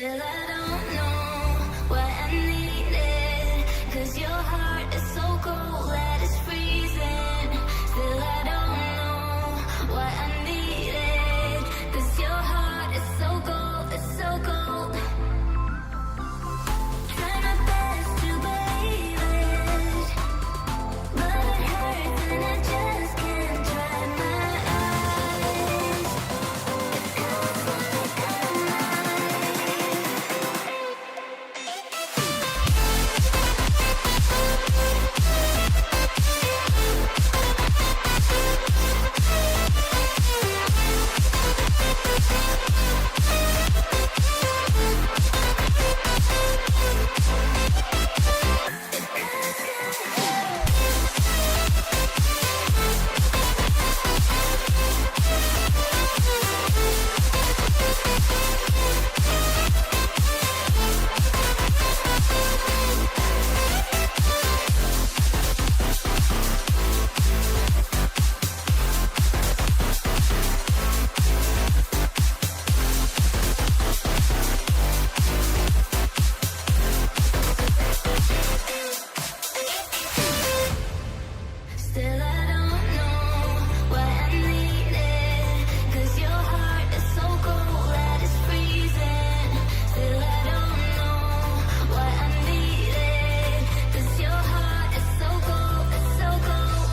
Still I don't know what I needed, 'cause your heart is so cold that it's freezing. Still I don't know what I needed, 'cause your heart is so cold, it's so cold. Try my best to believe it, but it hurts and I just can't dry my eyes. It feels like I'm Still I don't know what I needed, 'cause your heart is so cold that it's freezing. Still I don't know what I needed, 'cause your heart is so cold, it's so cold.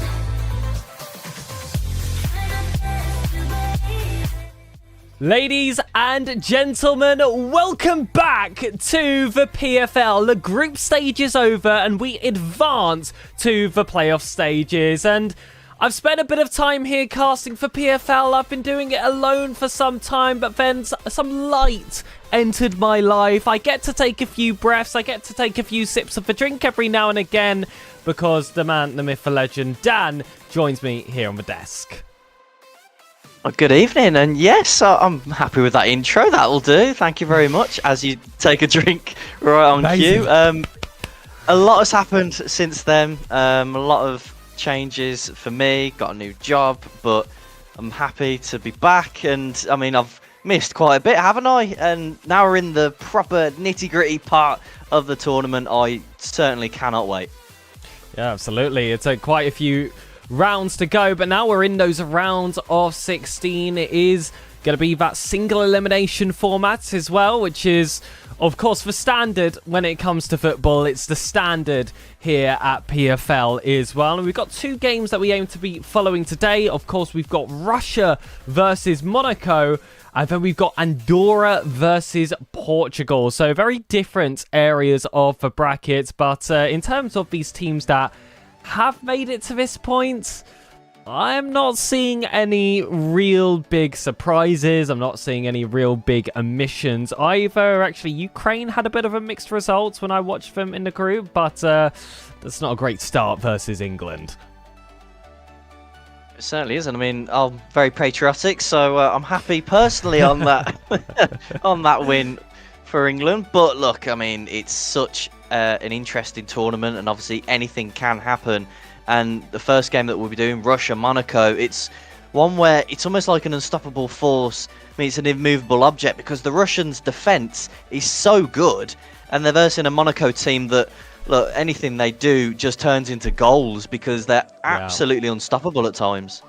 Try my best to believe it. Ladies and gentlemen, welcome back to the PFL. The group stage is over and we advance to the playoff stages. And I've spent a bit of time here casting for PFL. I've been doing it alone for some time, but then some light entered my life. I get to take a few breaths. I get to take a few sips of a drink every now and again because the man, the myth, the legend, Dan, joins me here on the desk. Well, good evening, and yes, I'm happy with that intro. That'll do. Thank you very much. As you take a drink right on Amazing. cue. A lot has happened since then. A lot of changes for me. Got a new job, but I'm happy to be back. And I mean, I've missed quite a bit, haven't I? And now we're in the proper nitty-gritty part of the tournament. I certainly cannot wait. Yeah, absolutely. It's quite a few rounds to go, but now we're in those rounds of 16. It is going to be that single elimination format as well, which is, of course, the standard when it comes to football. It's the standard here at PFL as well. And we've got two games that we aim to be following today. Of course, we've got Russia versus Monaco, and then we've got Andorra versus Portugal. So very different areas of the brackets, but in terms of these teams that have made it to this point, I'm not seeing any real big surprises. I'm not seeing any real big omissions either. Actually, Ukraine had a bit of a mixed result when I watched them in the group, but that's not a great start versus England. It certainly isn't. I mean, I'm very patriotic, so I'm happy personally on that on that win for England. But look, I mean, it's such an interesting tournament, and obviously anything can happen. And the first game that we'll be doing, Russia-Monaco, it's one where it's almost like an unstoppable force. I mean, it's an immovable object because the Russians' defence is so good, and they're versing a Monaco team that, look, anything they do just turns into goals because they're absolutely unstoppable at times.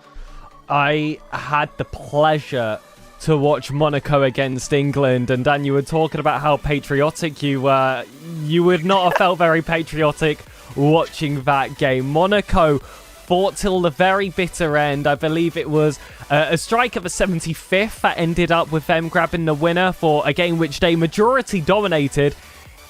I had the pleasure to watch Monaco against England, and Dan, you were talking about how patriotic you were. You would not have felt very patriotic watching that game. Monaco fought till the very bitter end. I believe it was a strike at the 75th that ended up with them grabbing the winner for a game which they majority dominated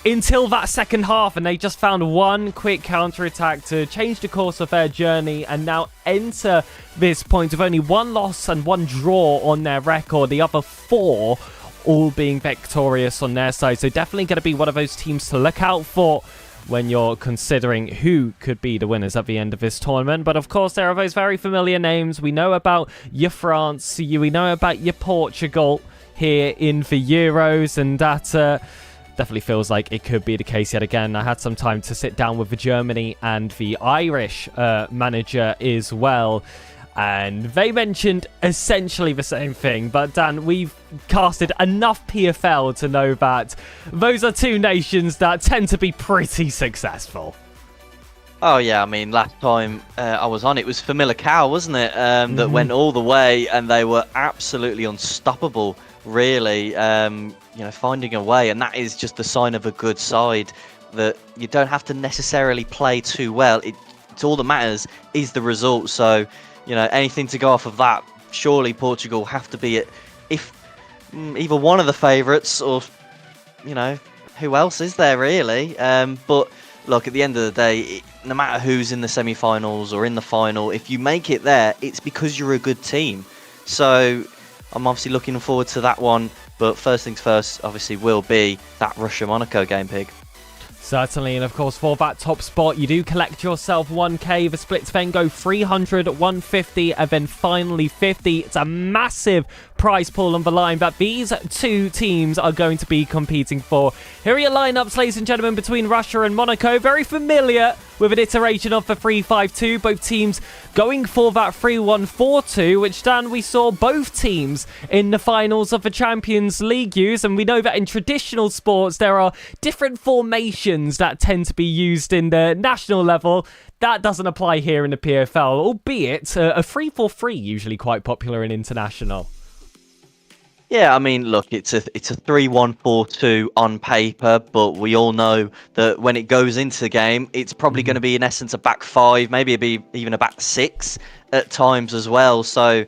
until that second half, and they just found one quick counter-attack to change the course of their journey and now enter this point with only one loss and one draw on their record, the other four all being victorious on their side. So definitely going to be one of those teams to look out for when you're considering who could be the winners at the end of this tournament. But of course, there are those very familiar names. We know about your France, we know about your Portugal here in the Euros, and that definitely feels like it could be the case yet again. I had some time to sit down with the Germany and the Irish manager as well. And they mentioned essentially the same thing. But Dan, we've casted enough PFL to know that those are two nations that tend to be pretty successful. Oh yeah, I mean, last time I was on, it was Famila Cow, wasn't it? That went all the way, and they were absolutely unstoppable, really. Finding a way, and that is just the sign of a good side. That you don't have to necessarily play too well. It's all that matters is the result. So, anything to go off of that, surely Portugal have to be if either one of the favourites or, who else is there really? But look, at the end of the day, no matter who's in the semi-finals or in the final, if you make it there, it's because you're a good team. So I'm obviously looking forward to that one. But first things first, obviously, will be that Russia-Monaco game, Pig. Certainly, and of course, for that top spot, you do collect yourself 1k. The splits then go 300, 150, and then finally 50. It's a massive prize pool on the line that these two teams are going to be competing for. Here are your lineups, ladies and gentlemen, between Russia and Monaco. Very familiar with an iteration of the 3-5-2. Both teams going for that 3-1-4-2, which, Dan, we saw both teams in the finals of the Champions League use. And we know that in traditional sports, there are different formations that tend to be used in the national level. That doesn't apply here in the PFL, albeit a 3-4-3 usually quite popular in international. Yeah, I mean, look, it's a 3-1-4-2 on paper, but we all know that when it goes into the game, it's probably going to be in essence a back five, maybe it'd be even a back six at times as well. So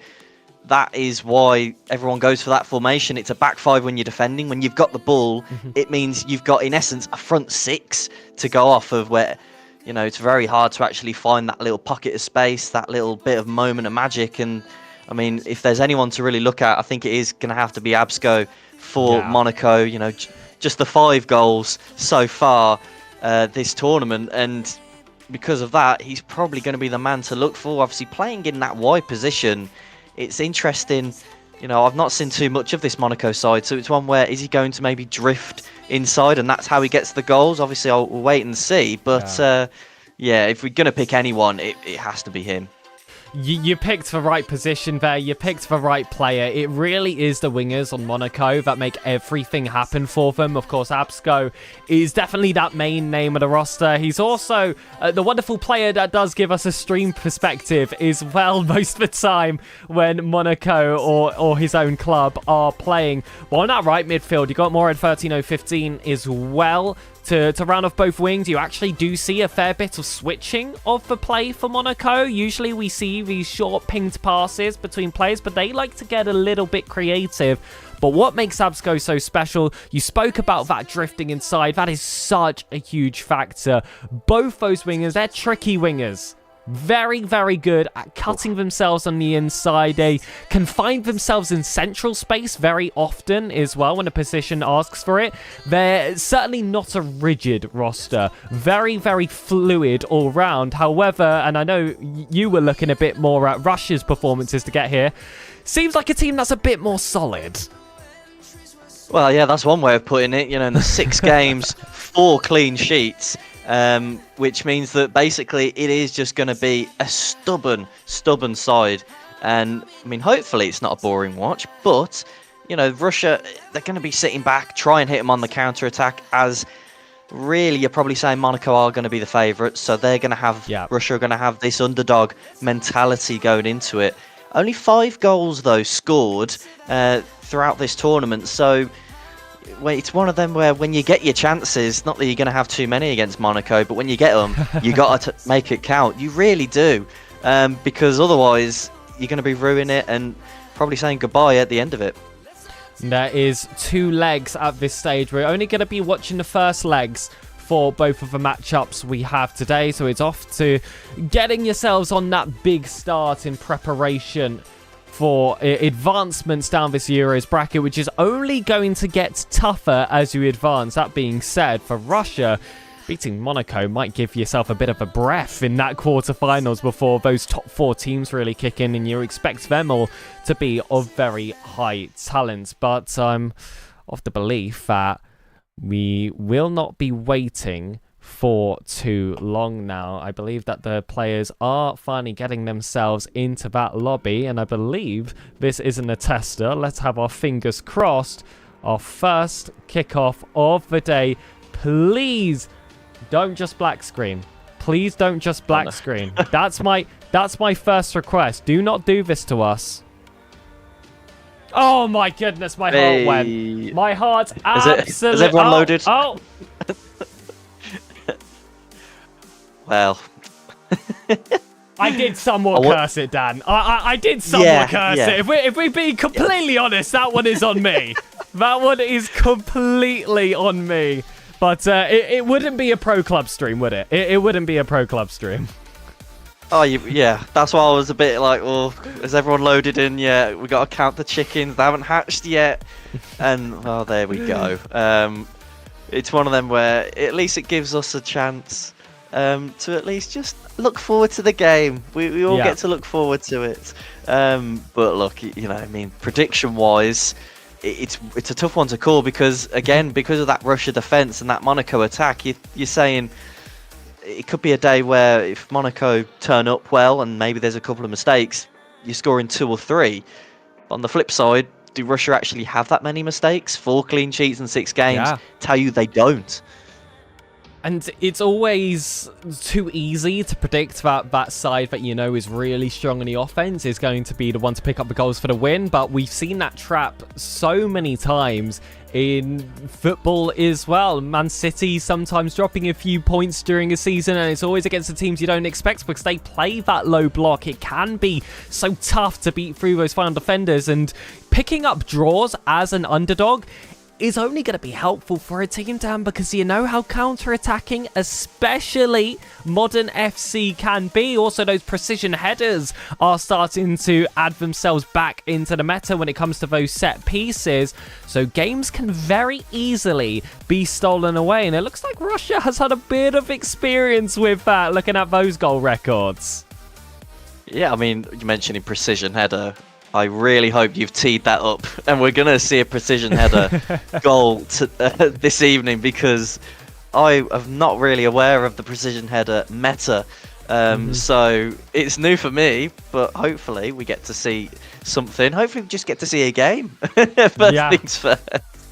that is why everyone goes for that formation. It's a back five when you're defending. When you've got the ball, it means you've got, in essence, a front six to go off of where, it's very hard to actually find that little pocket of space, that little bit of moment of magic. And I mean, if there's anyone to really look at, I think it is going to have to be Absco for Monaco. Just the 5 goals so far this tournament. And because of that, he's probably going to be the man to look for. Obviously, playing in that wide position, it's interesting. I've not seen too much of this Monaco side. So it's one where, is he going to maybe drift inside? And that's how he gets the goals. Obviously, I'll wait and see. But if we're going to pick anyone, it has to be him. You picked the right position there. You picked the right player. It really is the wingers on Monaco that make everything happen for them. Of course, Absco is definitely that main name of the roster. He's also the wonderful player that does give us a stream perspective as well most of the time when Monaco or his own club are playing. Well, on that right midfield, you got Morad 13015 as well. To round off both wings, you actually do see a fair bit of switching of the play for Monaco. Usually we see these short pinged passes between players, but they like to get a little bit creative. But what makes Absco so special, you spoke about that drifting inside. That is such a huge factor. Both those wingers, they're tricky wingers. Very, very good at cutting themselves on the inside. They can find themselves in central space very often as well when a position asks for it. They're certainly not a rigid roster. Very, very fluid all round. However, and I know you were looking a bit more at Russia's performances to get here, seems like a team that's a bit more solid. Well, yeah, that's one way of putting it. In the 6 games, 4 clean sheets. Which means that basically it is just going to be a stubborn side. And, I mean, hopefully it's not a boring watch. But, Russia, they're going to be sitting back, try and hit them on the counter-attack, as really you're probably saying Monaco are going to be the favourites. So they're going to have, Russia are going to have this underdog mentality going into it. Only 5 goals, though, scored throughout this tournament. So it's one of them where when you get your chances, not that you're going to have too many against Monaco, but when you get them, you got to make it count. You really do, because otherwise you're going to be ruining it and probably saying goodbye at the end of it. There is 2 legs at this stage. We're only going to be watching the first legs for both of the matchups we have today, so it's off to getting yourselves on that big start in preparation for advancements down this Euros bracket, which is only going to get tougher as you advance. That being said, for Russia, beating Monaco might give yourself a bit of a breath in that quarterfinals before those top 4 teams really kick in, and you expect them all to be of very high talent. But I'm of the belief that we will not be waiting for too long now. I believe that the players are finally getting themselves into that lobby, and I believe this isn't a tester. Let's have our fingers crossed. Our first kickoff of the day. Please don't just black screen. Please don't just black screen. That's my first request. Do not do this to us. Oh my goodness, my heart went. My heart absolutely... Is everyone loaded? Oh! Well... I did somewhat curse it, Dan. I did somewhat curse it. If we're being completely honest, that one is on me. That one is completely on me. But it wouldn't be a pro club stream, would it? It wouldn't be a pro club stream. Oh, yeah. That's why I was a bit like, well, is everyone loaded in yet? We got to count the chickens. They haven't hatched yet. And, well, there we go. It's one of them where at least it gives us a chance to at least just look forward to the game. We all get to look forward to it. But look, you know, I mean, prediction-wise, it's a tough one to call because, again, because of that Russia defence and that Monaco attack, you're saying it could be a day where if Monaco turn up well and maybe there's a couple of mistakes, you're scoring 2 or 3. But on the flip side, do Russia actually have that many mistakes? 4 clean sheets in 6 games tell you they don't. And it's always too easy to predict that that side that you know is really strong in the offense is going to be the one to pick up the goals for the win. But we've seen that trap so many times in football as well. Man City sometimes dropping a few points during a season, and it's always against the teams you don't expect because they play that low block. It can be so tough to beat through those final defenders, and picking up draws as an underdog is only going to be helpful for a team, Dan, because you know how counter-attacking, especially modern FC, can be. Also, those precision headers are starting to add themselves back into the meta when it comes to those set pieces. So games can very easily be stolen away, and it looks like Russia has had a bit of experience with that, looking at those goal records. Yeah, I mean, you mentioned precision header. I really hope you've teed that up and we're going to see a precision header goal this evening, because I am not really aware of the precision header meta. So it's new for me, but hopefully we get to see something. Hopefully we just get to see a game. First things first.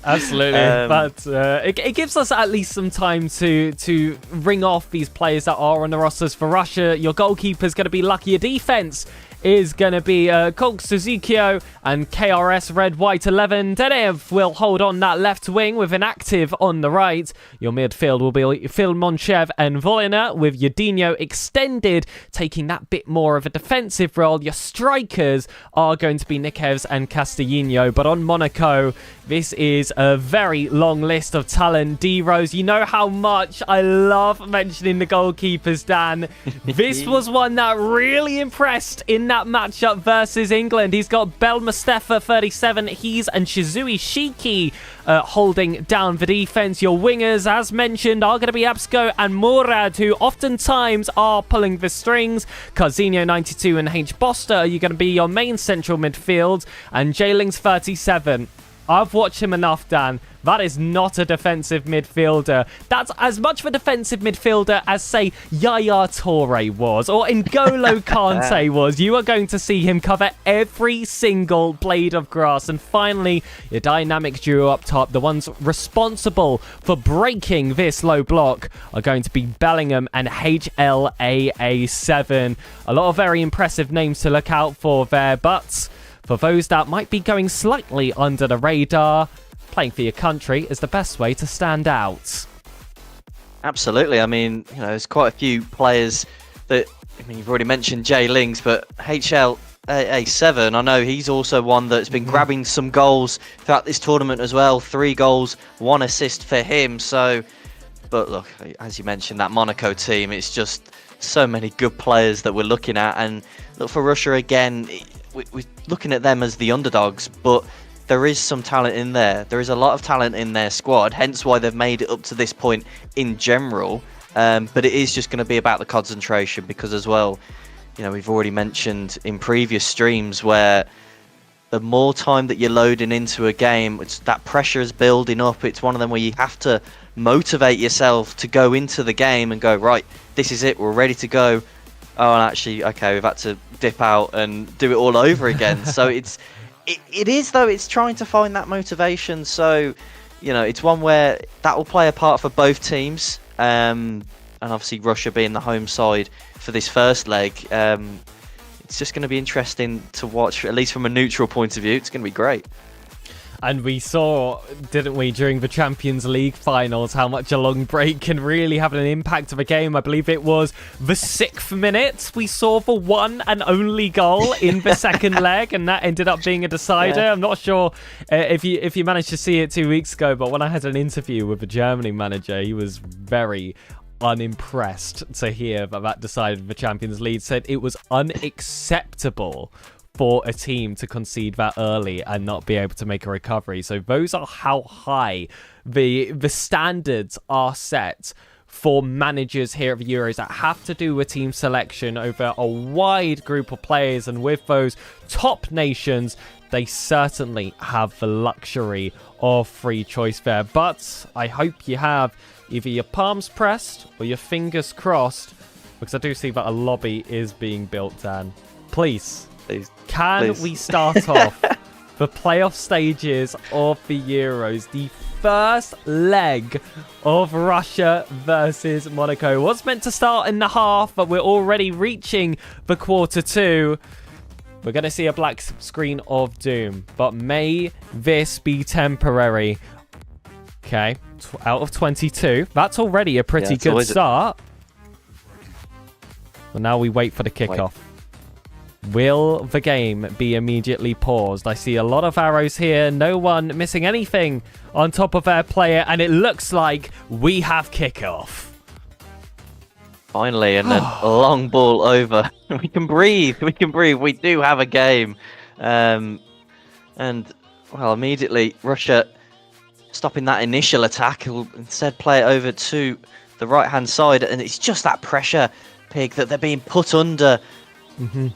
Absolutely, but it gives us at least some time to ring off these players that are on the rosters for Russia. Your goalkeeper's going to be lucky. Your defense is going to be Kolk Suzukio and KRS Red White 11. Denev will hold on that left wing with an active on the right. Your midfield will be Phil Monchev and Volina, with Yadinho extended, taking that bit more of a defensive role. Your strikers are going to be Nikevs and Castellino, but on Monaco, this is a very long list of talent. D-Rose, you know how much I love mentioning the goalkeepers, Dan. This was one that really impressed in that matchup versus England. He's got Bel Mustafa 37, he's and Shizui Shiki holding down the defense. Your wingers, as mentioned, are going to be Absco and Murad, who oftentimes are pulling the strings. Carzinho 92 and H Boster are you going to be your main central midfield, and Jailings 37. I've watched him enough, Dan. That is not a defensive midfielder. That's as much of a defensive midfielder as, say, Yaya Toure was, or N'Golo Kante was. You are going to see him cover every single blade of grass. And finally, your dynamic duo up top, the ones responsible for breaking this low block, are going to be Bellingham and HLAA7. A lot of very impressive names to look out for there, but for those that might be going slightly under the radar, playing for your country is the best way to stand out. Absolutely. I mean, you know, there's quite a few players that, I mean, you've already mentioned Jay Lings, but HLA7, I know he's also one that's been grabbing some goals throughout this tournament as well. 3 goals, 1 assist for him. So, but look, as you mentioned, that Monaco team, it's just so many good players that we're looking at. And look, for Russia again, we're looking at them as the underdogs, but there is some talent in there. There is a lot of talent in their squad, hence why they've made it up to this point in general. But it is just going to be about the concentration, because as well, you know, we've already mentioned in previous streams where the more time that you're loading into a game, that pressure is building up. It's one of them where you have to motivate yourself to go into the game and go, right, this is it, we're ready to go. Oh, and actually, okay, we've had to dip out and do it all over again. So it is, though, it's trying to find that motivation. So, it's one where that will play a part for both teams. And obviously Russia being the home side for this first leg. It's just going to be interesting to watch, at least from a neutral point of view. It's going to be great. And we saw, didn't we, during the Champions League finals, how much a long break can really have an impact of a game. I believe it was the 6th minute we saw the one and only goal in the second leg, and that ended up being a decider. Yeah. I'm not sure if you managed to see it 2 weeks ago, but when I had an interview with the Germany manager, he was very unimpressed to hear that decided the Champions League. Said it was unacceptable for a team to concede that early and not be able to make a recovery. So those are how high the standards are set for managers here at the Euros that have to do with team selection over a wide group of players. And with those top nations, they certainly have the luxury of free choice there. But I hope you have either your palms pressed or your fingers crossed, because I do see that a lobby is being built, Dan. Please. Can we start off the playoff stages of the Euros? The first leg of Russia versus Monaco was meant to start in the half, but we're already reaching the quarter two. We're going to see a black screen of doom, but may this be temporary? Okay, out of 22. That's already a pretty good start. Well, now we wait for the kickoff. Will the game be immediately paused? I see a lot of arrows here. No one missing anything on top of their player. And it looks like we have kickoff. Finally, and then a long ball over. We can breathe. We can breathe. We do have a game. And, well, immediately, Russia stopping that initial attack. Will instead play it over to the right-hand side. And it's just that pressure, Pig, that they're being put under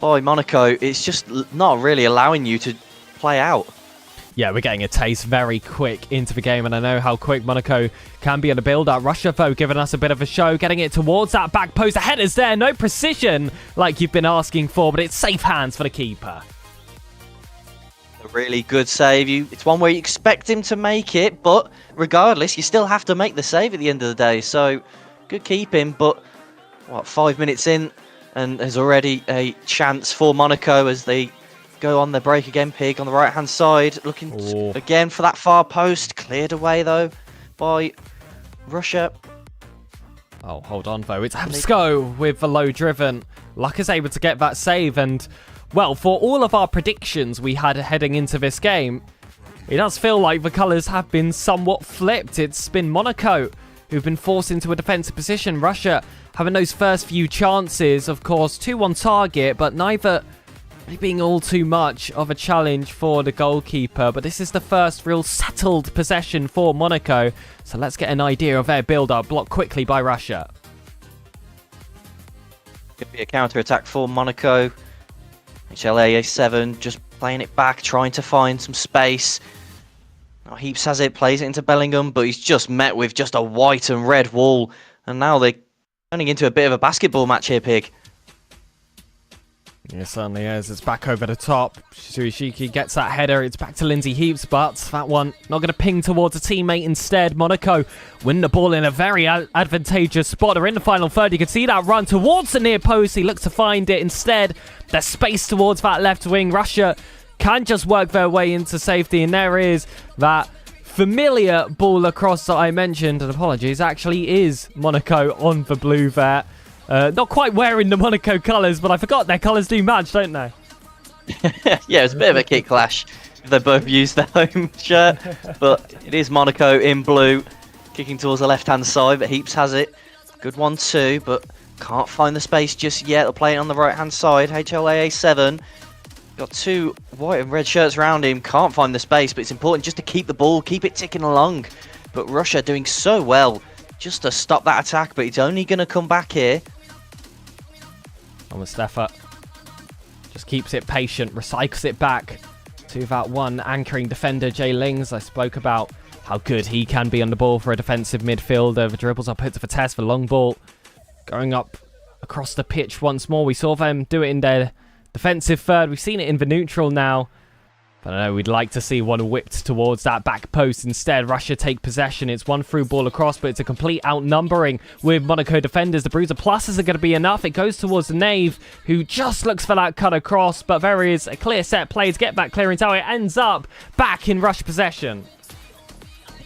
by Monaco. It's just not really allowing you to play out. Yeah, we're getting a taste very quick into the game, and I know how quick Monaco can be on the build-up. Russia, though, giving us a bit of a show, getting it towards that back post. The header's there, no precision like you've been asking for, but it's safe hands for the keeper. A really good save. It's one where you expect him to make it, but regardless, you still have to make the save at the end of the day. So, good keeping, but, 5 minutes in, and there's already a chance for Monaco as they go on their break again. Pig on the right-hand side, looking again for that far post. Cleared away, though, by Russia. Oh, hold on, though. It's Absco with the low driven. Luck is able to get that save, and, well, for all of our predictions we had heading into this game, it does feel like the colours have been somewhat flipped. It's been Monaco who've been forced into a defensive position. Russia having those first few chances, of course, 2 on target, but neither being all too much of a challenge for the goalkeeper. But this is the first real settled possession for Monaco. So let's get an idea of their build-up, blocked quickly by Russia. Could be a counter-attack for Monaco. HLA7 just playing it back, trying to find some space. Now Heaps has it, plays it into Bellingham, but he's just met with just a white and red wall. And now they're turning into a bit of a basketball match here, Pig. It certainly is. It's back over the top. Suishiki gets that header. It's back to Lindsay Heaps, but that one not going to ping towards a teammate instead. Monaco win the ball in a very advantageous spot. They're in the final third. You can see that run towards the near post. He looks to find it. Instead, there's space towards that left wing. Russia can just work their way into safety, and there is that familiar ball across that I mentioned, and apologies, actually is Monaco on the blue there. Not quite wearing the Monaco colours, but I forgot their colours do match, don't they? Yeah, it's a bit of a kick clash. They both use their home shirt, but it is Monaco in blue, kicking towards the left-hand side, but Heaps has it. Good one too, but can't find the space just yet. They'll play it on the right-hand side. HLAA7 got 2 white and red shirts around him, can't find the space, but it's important just to keep the ball, keep it ticking along. But Russia doing so well just to stop that attack, but it's only going to come back here. And Mustafa just keeps it patient, recycles it back to that one anchoring defender, Jay Lings. I spoke about how good he can be on the ball for a defensive midfielder. The dribbles are put to the test for long ball. Going up across the pitch once more. We saw them do it in their defensive third. We've seen it in the neutral now. But I know we'd like to see one whipped towards that back post. Instead, Russia take possession. It's one through ball across, but it's a complete outnumbering with Monaco defenders. The Bruiser pluses are going to be enough. It goes towards the Knave, who just looks for that cut across. But there is a clear set play to get back clearing tower. It ends up back in Rush possession.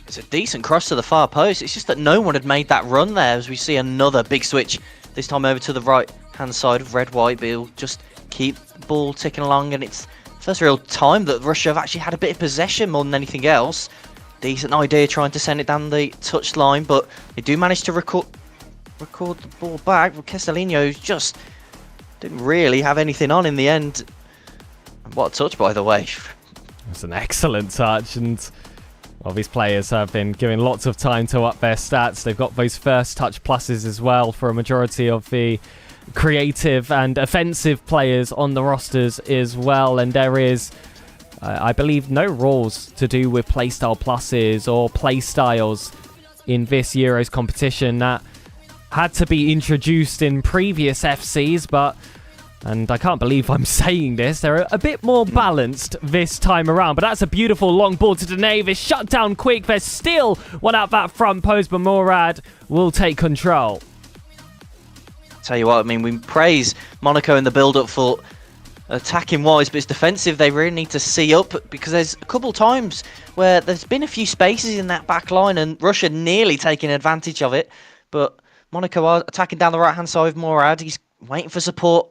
It's a decent cross to the far post. It's just that no one had made that run there, as we see another big switch. This time over to the right-hand side of red-white, but he'll just keep the ball ticking along, and it's first real time that Russia have actually had a bit of possession more than anything else. Decent idea trying to send it down the touch line, but they do manage to record the ball back. Castellino just didn't really have anything on in the end. What a touch, by the way. It's an excellent touch, and well, these players have been given lots of time to up their stats. They've got those first touch pluses as well for a majority of the creative and offensive players on the rosters as well. And there is, I believe, no rules to do with playstyle pluses or playstyles in this Euros competition. That had to be introduced in previous FCs, but, and I can't believe I'm saying this, they're a bit more balanced this time around. But that's a beautiful long ball to the Knave. It's shut down quick. There's still one out that front post, but Morad will take control. Tell you what, I mean, we praise Monaco in the build-up for attacking wise, but it's defensive. They really need to see up, because there's a couple times where there's been a few spaces in that back line and Russia nearly taking advantage of it. But Monaco are attacking down the right-hand side with Morad. He's waiting for support,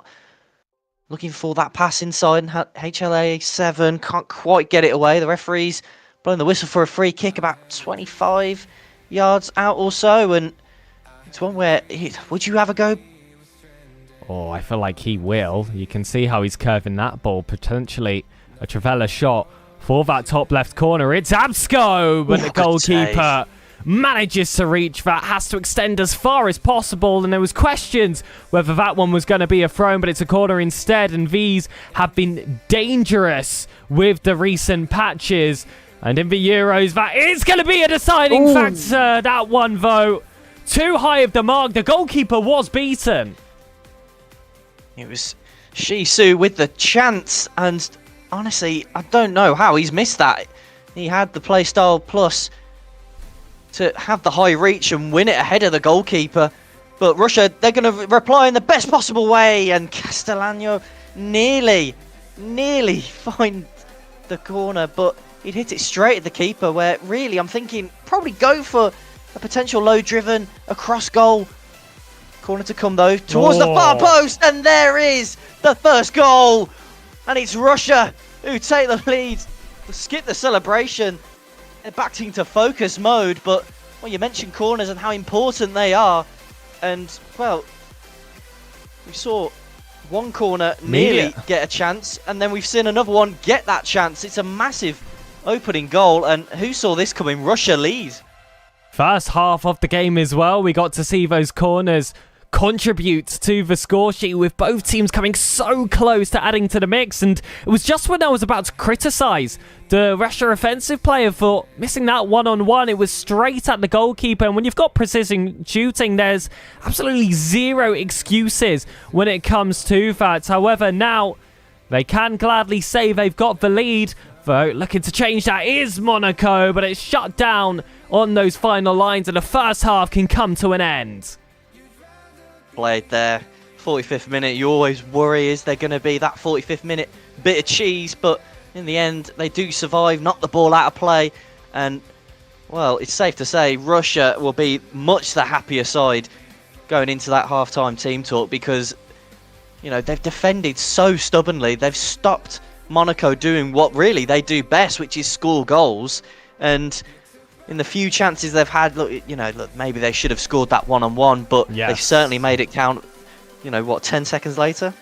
looking for that pass inside, and HLA7 can't quite get it away. The referee's blowing the whistle for a free kick about 25 yards out or so, and it's one where, would you have a go? Oh, I feel like he will. You can see how he's curving that ball. Potentially a Travella shot for that top left corner. It's Absco, but the goalkeeper manages to reach that. Has to extend as far as possible. And there was questions whether that one was going to be a throw, but it's a corner instead. And these have been dangerous with the recent patches. And in the Euros, that is going to be a deciding factor. That one, though, too high of the mark. The goalkeeper was beaten. It was Shisu with the chance, and honestly, I don't know how he's missed that. He had the playstyle plus to have the high reach and win it ahead of the goalkeeper. But Russia, they're going to reply in the best possible way, and Castellano nearly find the corner, but he'd hit it straight at the keeper, where really I'm thinking probably go for a potential low-driven across goal. Corner to come though, towards the far post, and there is the first goal, and it's Russia who take the lead. Skip the celebration, they're back into focus mode. But well, you mentioned corners and how important they are, and well, we saw one corner nearly get a chance, and then we've seen another one get that chance. It's a massive opening goal, and who saw this coming? Russia lead. First half of the game as well, we got to see those corners contribute to the score sheet, with both teams coming so close to adding to the mix. And it was just when I was about to criticise the Russia offensive player for missing that one-on-one, it was straight at the goalkeeper. And when you've got precision shooting, there's absolutely zero excuses when it comes to that. However, now they can gladly say they've got the lead. Though looking to change that is Monaco, but it's shut down on those final lines, and the first half can come to an end. Played there, 45th minute. You always worry, is there going to be that 45th minute bit of cheese? But in the end, they do survive, knock the ball out of play, and well, it's safe to say Russia will be much the happier side going into that half-time team talk, because you know they've defended so stubbornly. They've stopped Monaco doing what really they do best, which is score goals. And in the few chances they've had, look, maybe they should have scored that one-on-one, but they've certainly made it count. 10 seconds later?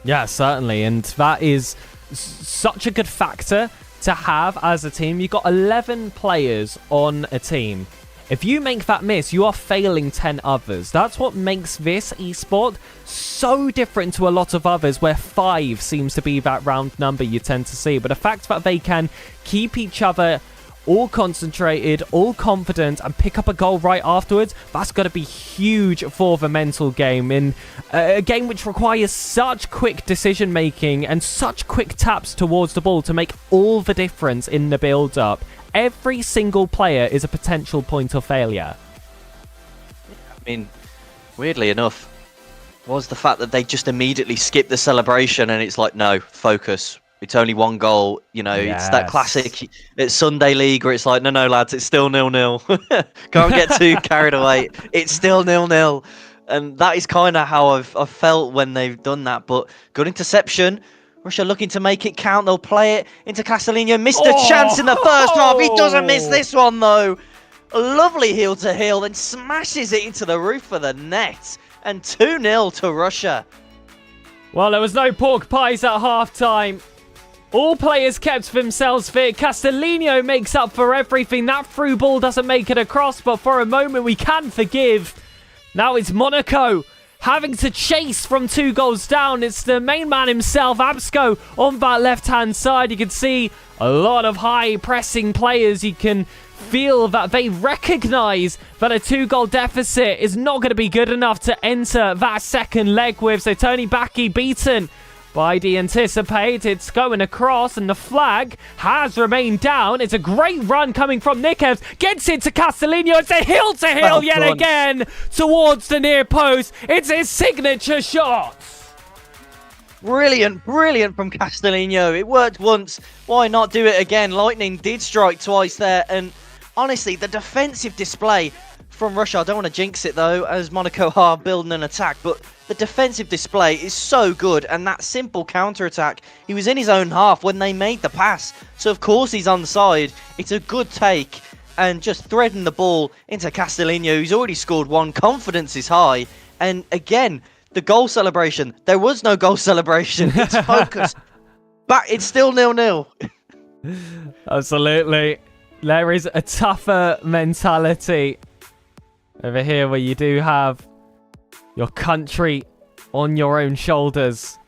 Yeah, certainly. And that is such a good factor to have as a team. You've got 11 players on a team. If you make that miss, you are failing 10 others. That's what makes this esport so different to a lot of others where 5 seems to be that round number you tend to see. But the fact that they can keep each other all concentrated, all confident, and pick up a goal right afterwards, that's going to be huge for the mental game. In a game which requires such quick decision making and such quick taps towards the ball to make all the difference in the build-up. Every single player is a potential point of failure. I mean, weirdly enough, was the fact that they just immediately skipped the celebration and it's like, no, focus. It's only one goal. You know, Yes. It's that classic, it's Sunday League where it's like, no, lads, it's still 0-0. Can't get too carried away. It's still 0-0. And that is kind of how I've felt when they've done that. But good interception. Russia looking to make it count. They'll play it into Castellino. Missed a chance in the first half. He doesn't miss this one, though. A lovely heel to heel, then smashes it into the roof of the net. And 2-0 to Russia. Well, there was no pork pies at half-time. All players kept themselves fit. Castellino makes up for everything. That through ball doesn't make it across, but for a moment we can forgive. Now it's Monaco having to chase from 2 goals down. It's the main man himself, Absco, on that left-hand side. You can see a lot of high-pressing players. You can feel that they recognise that a 2-goal deficit is not going to be good enough to enter that second leg with. So Tony Bacchi beaten by the anticipate. It's going across and the flag has remained down. It's a great run coming from Nikevs. Gets it to Castellino. It's a heel-to-heel Well yet done. again towards the near post. It's his signature shot. Brilliant from Castellino. It worked once. Why not do it again? Lightning did strike twice there. And honestly, the defensive display from Russia, I don't want to jinx it though, as Monaco are building an attack, but the defensive display is so good, and that simple counter-attack, he was in his own half when they made the pass, so of course he's onside. It's a good take, and just threading the ball into Castellino, who's already scored 1. Confidence is high, and again, the goal celebration, there was no goal celebration. It's focused. But it's still 0-0. Absolutely. There is a tougher mentality over here where you do have your country on your own shoulders.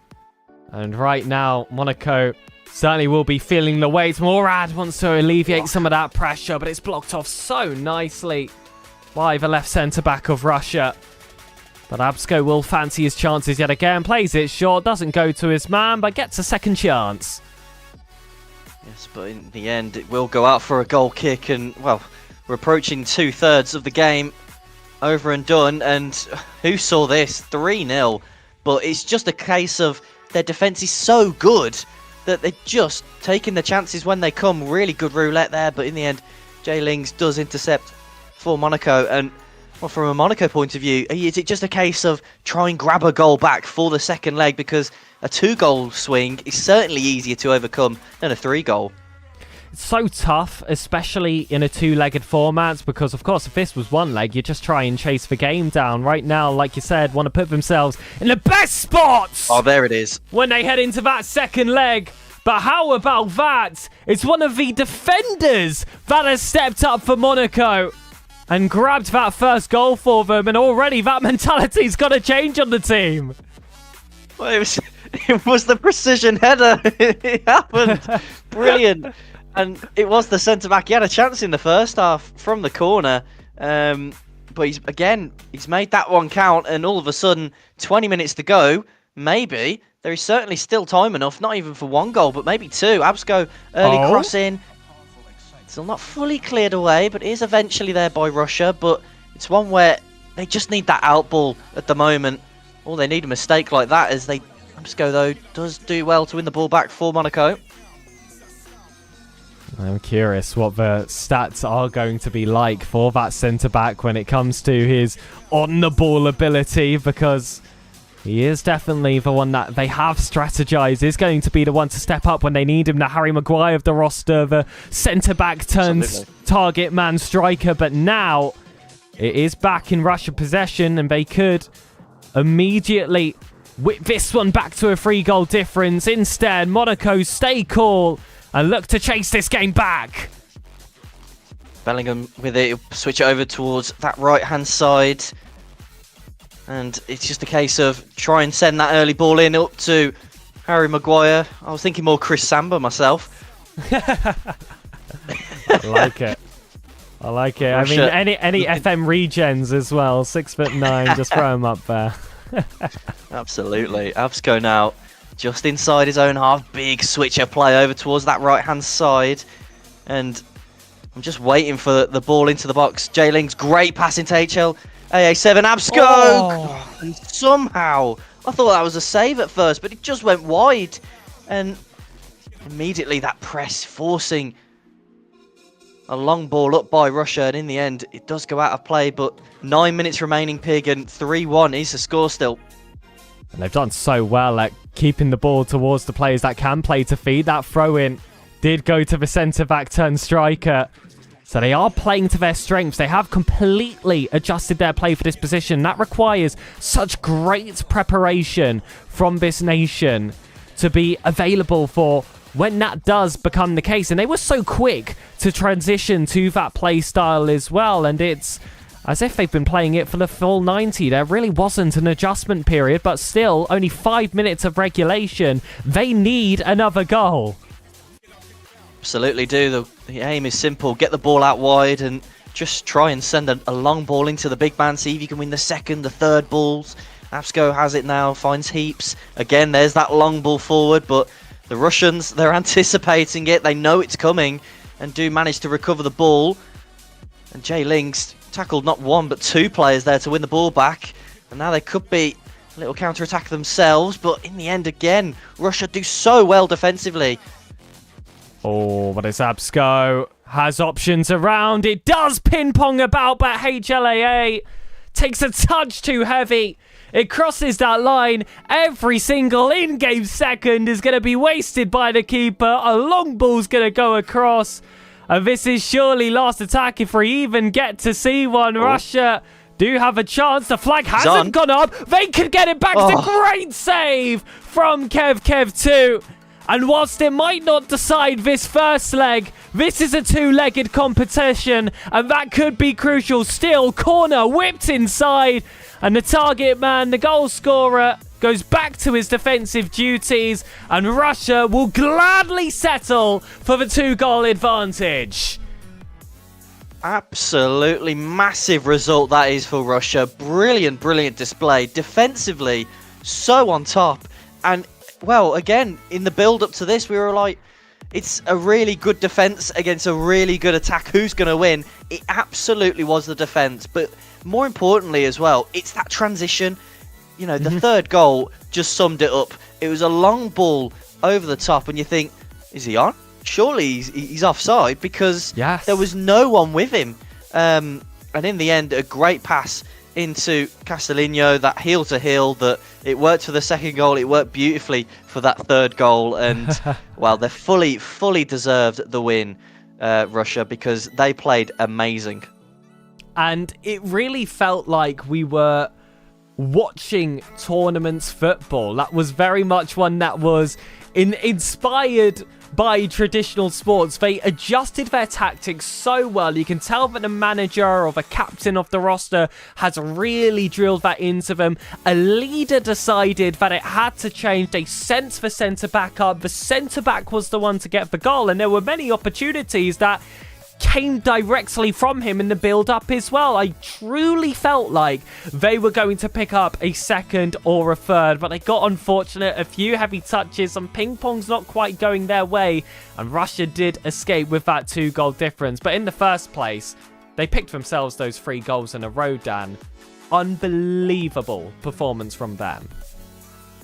And right now, Monaco certainly will be feeling the weight. Morad wants to alleviate some of that pressure, but it's blocked off so nicely by the left centre-back of Russia. But Absco will fancy his chances yet again. Plays it short, doesn't go to his man, but gets a second chance. Yes, but in the end, it will go out for a goal kick. And, well, we're approaching 2/3 of the game. Over and done, and who saw this? 3-0. But it's just a case of their defence is so good that they're just taking the chances when they come. Really good roulette there, but in the end, Jay Lings does intercept for Monaco. And well, from a Monaco point of view, is it just a case of try and grab a goal back for the second leg? Because a 2-goal swing is certainly easier to overcome than a 3-goal. It's so tough, especially in a 2-legged format, because of course if this was 1 leg, you just try and chase the game down. Right now, like you said, want to put themselves in the best spots Oh, there it is. when they head into that second leg. But how about that? It's one of the defenders that has stepped up for Monaco and grabbed that first goal for them, and already that mentality's got to change on the team. Well, it was the precision header. It happened. Brilliant. And it was the centre-back. He had a chance in the first half from the corner. But he's made that one count. And all of a sudden, 20 minutes to go. Maybe. There is certainly still time enough. Not even for 1 goal, but maybe 2. Absco, early crossing. Still not fully cleared away, but is eventually there by Russia. But it's one where they just need that out ball at the moment. All they need a mistake like that as Absco, though, does do well to win the ball back for Monaco. I'm curious what the stats are going to be like for that centre-back when it comes to his on-the-ball ability, because he is definitely the one that they have strategized is going to be the one to step up when they need him. The Harry Maguire of the roster, the centre-back turns target man striker, but now it is back in Russia possession, and they could immediately whip this one back to a 3-goal difference. Instead, Monaco stay cool and look to chase this game back. Bellingham with it, he'll switch it over towards that right-hand side. And it's just a case of try and send that early ball in up to Harry Maguire. I was thinking more Chris Samba myself. I like it. I like it. Russia. I mean, any FM regens as well. 6'9", just throw him up there. Absolutely. Absco now just inside his own half. Big switcher play over towards that right-hand side. And I'm just waiting for the ball into the box. Jay Ling's great pass into HL. AA7 Absco! Oh. And somehow, I thought that was a save at first, but it just went wide. And immediately that press forcing a long ball up by Russia, and in the end, it does go out of play, but 9 minutes remaining, Pig, and 3-1 is the score still. And they've done so well at keeping the ball towards the players that can play to feed. That throw-in did go to the centre-back turned striker. So they are playing to their strengths. They have completely adjusted their play for this position. That requires such great preparation from this nation to be available for when that does become the case. And they were so quick to transition to that play style as well. And it's as if they've been playing it for the full 90. There really wasn't an adjustment period, but still only 5 minutes of regulation. They need another goal. Absolutely do. The aim is simple. Get the ball out wide and just try and send a long ball into the big man. See if you can win the second, the third balls. Absco has it now, finds Heaps. Again, there's that long ball forward, but the Russians, they're anticipating it. They know it's coming and do manage to recover the ball. And Jay Ling's tackled not one, but two players there to win the ball back. And now they could be a little counter-attack themselves, but in the end, again, Russia do so well defensively. Oh, but it's Absco. Has options around. It does ping-pong about, but HLAA takes a touch too heavy. It crosses that line. Every single in-game second is going to be wasted by the keeper. A long ball's going to go across. And this is surely last attack if we even get to see one. Oh. Russia do have a chance. The flag hasn't gone up. They could get it back. It's a great save from Kev 2. And whilst it might not decide this first leg, this is a two-legged competition, and that could be crucial. Still, corner whipped inside, and the target man, the goal scorer, goes back to his defensive duties, and Russia will gladly settle for the 2-goal advantage. Absolutely massive result that is for Russia. Brilliant display. Defensively, so on top, and well, again, in the build-up to this, we were like, it's a really good defence against a really good attack. Who's going to win? It absolutely was the defence. But more importantly as well, it's that transition. You know, the third goal just summed it up. It was a long ball over the top, and you think, is he on? Surely he's offside because there was no one with him. And in the end, a great pass into Castellino, that heel-to-heel, that it worked for the second goal, it worked beautifully for that third goal, and well, they fully deserved the win, Russia, because they played amazing. And it really felt like we were watching tournaments football. That was very much one that was inspired by traditional sports. They adjusted their tactics so well. You can tell that the manager or the captain of the roster has really drilled that into them. A leader decided that it had to change. They sent the centre-back up. The centre-back was the one to get the goal, and there were many opportunities that came directly from him in the build-up as well. I truly felt like they were going to pick up a second or a third, but they got unfortunate. A few heavy touches, some ping-pong's not quite going their way, and Russia did escape with that 2-goal difference. But in the first place, they picked themselves those 3 goals in a row, Dan. Unbelievable performance from them.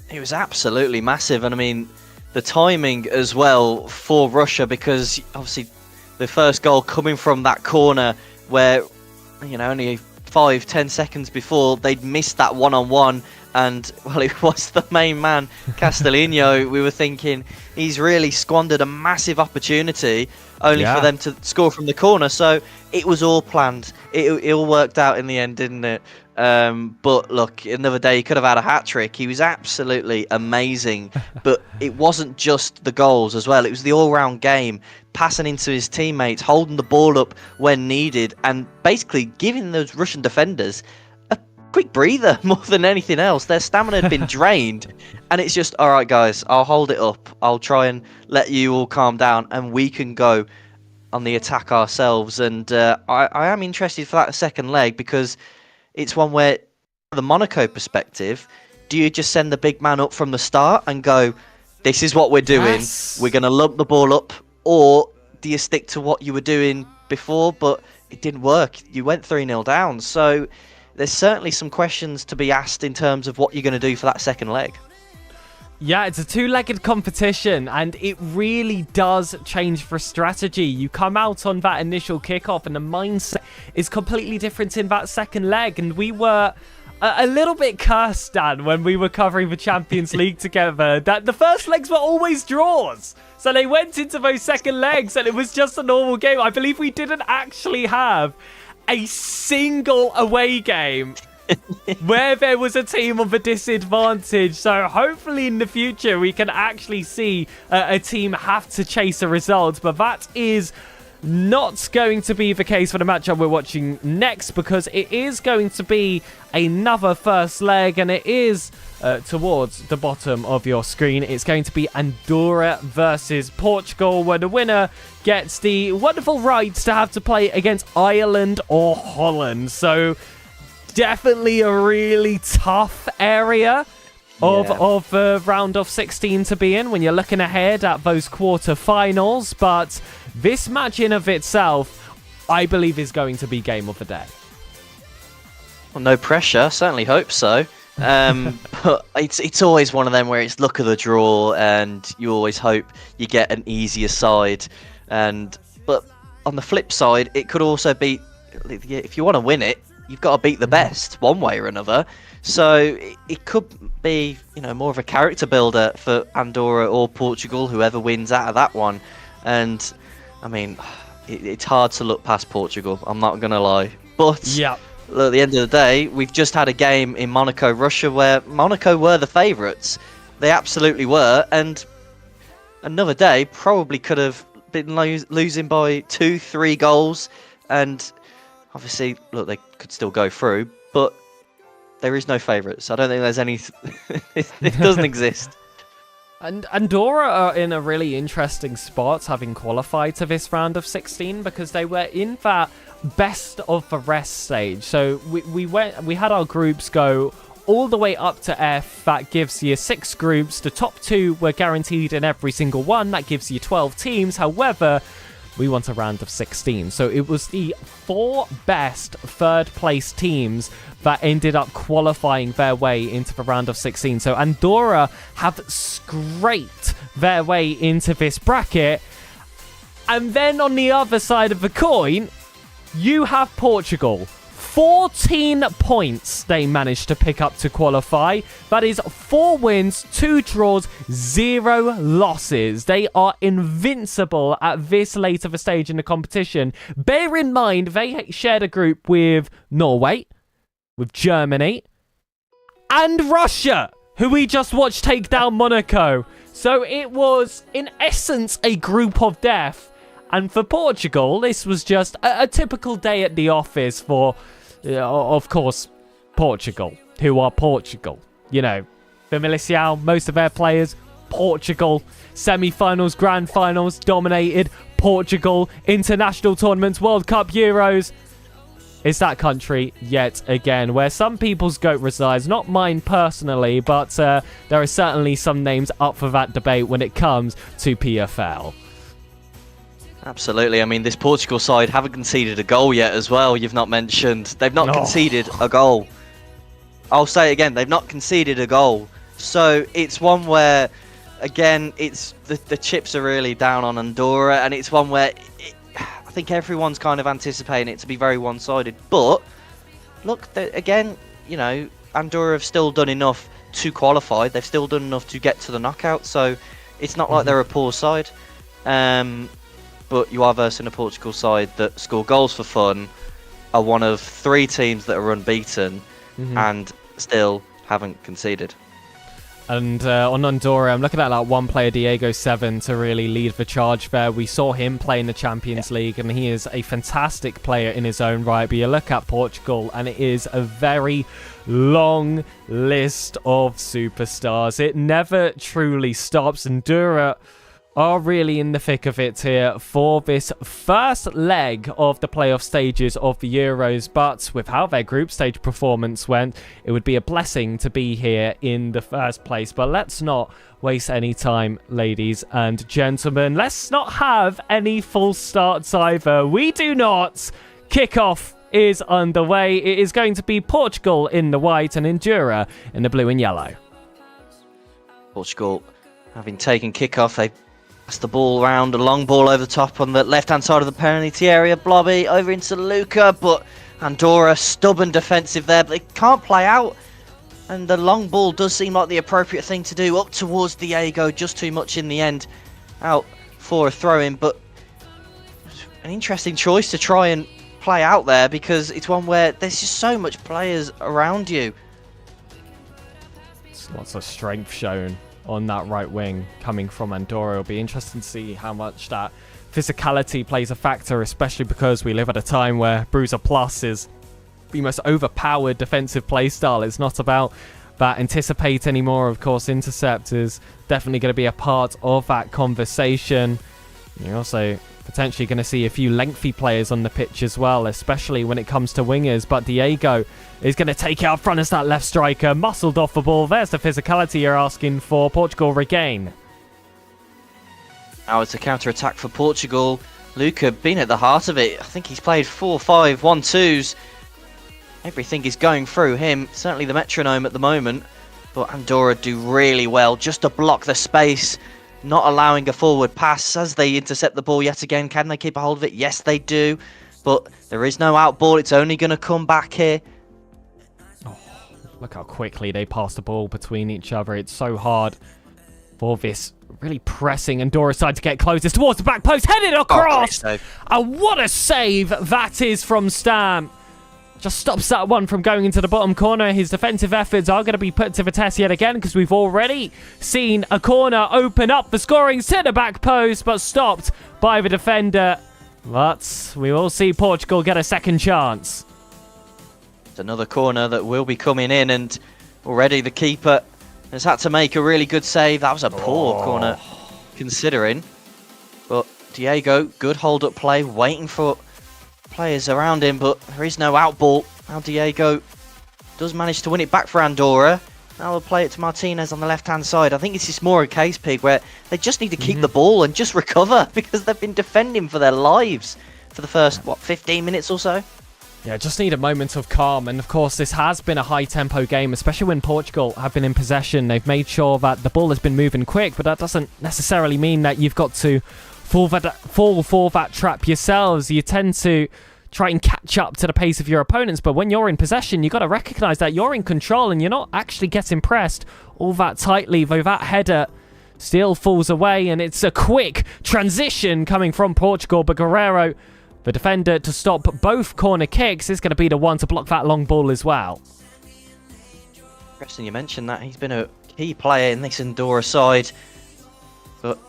It was absolutely massive, and I mean, the timing as well for Russia, because obviously the first goal coming from that corner where, you know, only 5-10 seconds before they'd missed that one-on-one, and well, it was the main man, Castellino. We were thinking he's really squandered a massive opportunity only for them to score from the corner. So it was all planned. It all worked out in the end, didn't it? But look, another day he could have had a hat trick. He was absolutely amazing. But it wasn't just the goals as well. It was the all-round game, passing into his teammates, holding the ball up when needed, and basically giving those Russian defenders a quick breather more than anything else. Their stamina had been drained, and it's just, all right, guys, I'll hold it up. I'll try and let you all calm down, and we can go on the attack ourselves. And I am interested for that second leg, because it's one where, from the Monaco perspective, do you just send the big man up from the start and go, this is what we're doing, Yes. we're going to lump the ball up, or do you stick to what you were doing before? But it didn't work. You went 3-0 down. So there's certainly some questions to be asked in terms of what you're going to do for that second leg. Yeah, it's a two-legged competition, and it really does change for strategy. You come out on that initial kickoff, and the mindset is completely different in that second leg. And we were a little bit cursed, Dan, when we were covering the Champions League together, that the first legs were always draws. So they went into those second legs, and it was just a normal game. I believe we didn't actually have a single away game where there was a team of a disadvantage. So hopefully in the future we can actually see a team have to chase a result, but that is not going to be the case for the matchup we're watching next, because it is going to be another first leg, and it is towards the bottom of your screen. It's going to be Andorra versus Portugal, where the winner gets the wonderful rights to have to play against Ireland or Holland. So definitely a really tough area of round of 16 to be in when you're looking ahead at those quarter-finals. But this match in of itself, I believe, is going to be game of the day. Well, no pressure. Certainly hope so. But it's always one of them where it's luck of the draw, and you always hope you get an easier side. But on the flip side, it could also be, if you want to win it, you've got to beat the best one way or another. So it could be, more of a character builder for Andorra or Portugal, whoever wins out of that one. And I mean, it's hard to look past Portugal, I'm not going to lie. But yeah, look, at the end of the day, we've just had a game in Monaco, Russia, where Monaco were the favourites. They absolutely were. And another day probably could have been losing by 2-3 goals. And obviously, look, they could still go through, but there is no favourites. I don't think there's any. It doesn't exist. And Andorra are in a really interesting spot, having qualified to this round of 16, because they were in that best of the rest stage. So we had our groups go all the way up to F. That gives you 6 groups. The top 2 were guaranteed in every single one. That gives you 12 teams. However, we want a round of 16. So it was the 4 best third place teams that ended up qualifying their way into the round of 16. So Andorra have scraped their way into this bracket. And then on the other side of the coin, you have Portugal. 14 points they managed to pick up to qualify. That is 4 wins, 2 draws, 0 losses. They are invincible at this late of a stage in the competition. Bear in mind, they shared a group with Norway, with Germany, and Russia, who we just watched take down Monaco. So it was, in essence, a group of death. And for Portugal, this was just a typical day at the office for, of course, Portugal, who are Portugal. The Miliciao, most of their players, Portugal. Semi-finals, grand finals, dominated. Portugal, international tournaments, World Cup, Euros. It's that country yet again, where some people's GOAT resides. Not mine personally, but there are certainly some names up for that debate when it comes to PFL. Absolutely. I mean, this Portugal side haven't conceded a goal yet as well. You've not mentioned. They've not conceded a goal. I'll say it again. They've not conceded a goal. So it's one where, again, it's the chips are really down on Andorra, and it's one where I think everyone's kind of anticipating it to be very one-sided. But look, again, Andorra have still done enough to qualify. They've still done enough to get to the knockout. So it's not like they're a poor side. But you are versing a Portugal side that score goals for fun, are one of 3 teams that are unbeaten, and still haven't conceded. And on Andorra, I'm looking at that one player, Diego 7, to really lead the charge there. We saw him play in the Champions League, and he is a fantastic player in his own right. But you look at Portugal, and it is a very long list of superstars. It never truly stops. Andorra are really in the thick of it here for this first leg of the playoff stages of the Euros, but with how their group stage performance went, it would be a blessing to be here in the first place. But let's not waste any time, ladies and gentlemen. Let's not have any false starts either. We do not. Kickoff is underway. It is going to be Portugal in the white and Andorra in the blue and yellow. Portugal, having taken kickoff, they pass the ball around, a long ball over the top on the left-hand side of the penalty area. Blobby over into Luca, but Andorra, stubborn defensive there, but they can't play out. And the long ball does seem like the appropriate thing to do, up towards Diego, just too much in the end. Out for a throw-in, but an interesting choice to try and play out there, because it's one where there's just so much players around you. It's lots of strength shown on that right wing coming from Andorra. It'll be interesting to see how much that physicality plays a factor, especially because we live at a time where Bruiser Plus is the most overpowered defensive play style. It's not about that anticipate anymore. Of course, intercept is definitely going to be a part of that conversation. You're also potentially going to see a few lengthy players on the pitch as well, especially when it comes to wingers. But Diego is going to take it up front as that left striker, muscled off the ball. There's the physicality you're asking for. Portugal regain. Now it's a counter-attack for Portugal. Luca been at the heart of it. I think he's played 4-5-1-2s. Everything is going through him. Certainly the metronome at the moment. But Andorra do really well just to block the space, not allowing a forward pass as they intercept the ball yet again. Can they keep a hold of it? Yes, they do. But there is no out ball. It's only going to come back here. Oh, look how quickly they pass the ball between each other. It's so hard for this really pressing Andorra side to get closest towards the back post. Headed across. And what a save that is from Stam. Just stops that one from going into the bottom corner. His defensive efforts are going to be put to the test yet again, because we've already seen a corner open up for scoring to the back post, but stopped by the defender. But we will see Portugal get a second chance. It's another corner that will be coming in, and already the keeper has had to make a really good save. That was a poor corner, considering. But Diego, good hold-up play, waiting for players around him, but there is no out ball. Now Diego does manage to win it back for Andorra. Now they'll play it to Martinez on the left-hand side. I think this is more a case, Pig, where they just need to keep the ball and just recover, because they've been defending for their lives for the first, 15 minutes or so? Yeah, just need a moment of calm. And of course, this has been a high-tempo game, especially when Portugal have been in possession. They've made sure that the ball has been moving quick, but that doesn't necessarily mean that you've got to fall for that trap yourselves. You tend to try and catch up to the pace of your opponents, but when you're in possession, you've got to recognise that you're in control and you're not actually getting pressed all that tightly, though that header still falls away, and it's a quick transition coming from Portugal, but Guerrero, the defender, to stop both corner kicks, is going to be the one to block that long ball as well. Interesting you mentioned that. He's been a key player in this Andorra side, but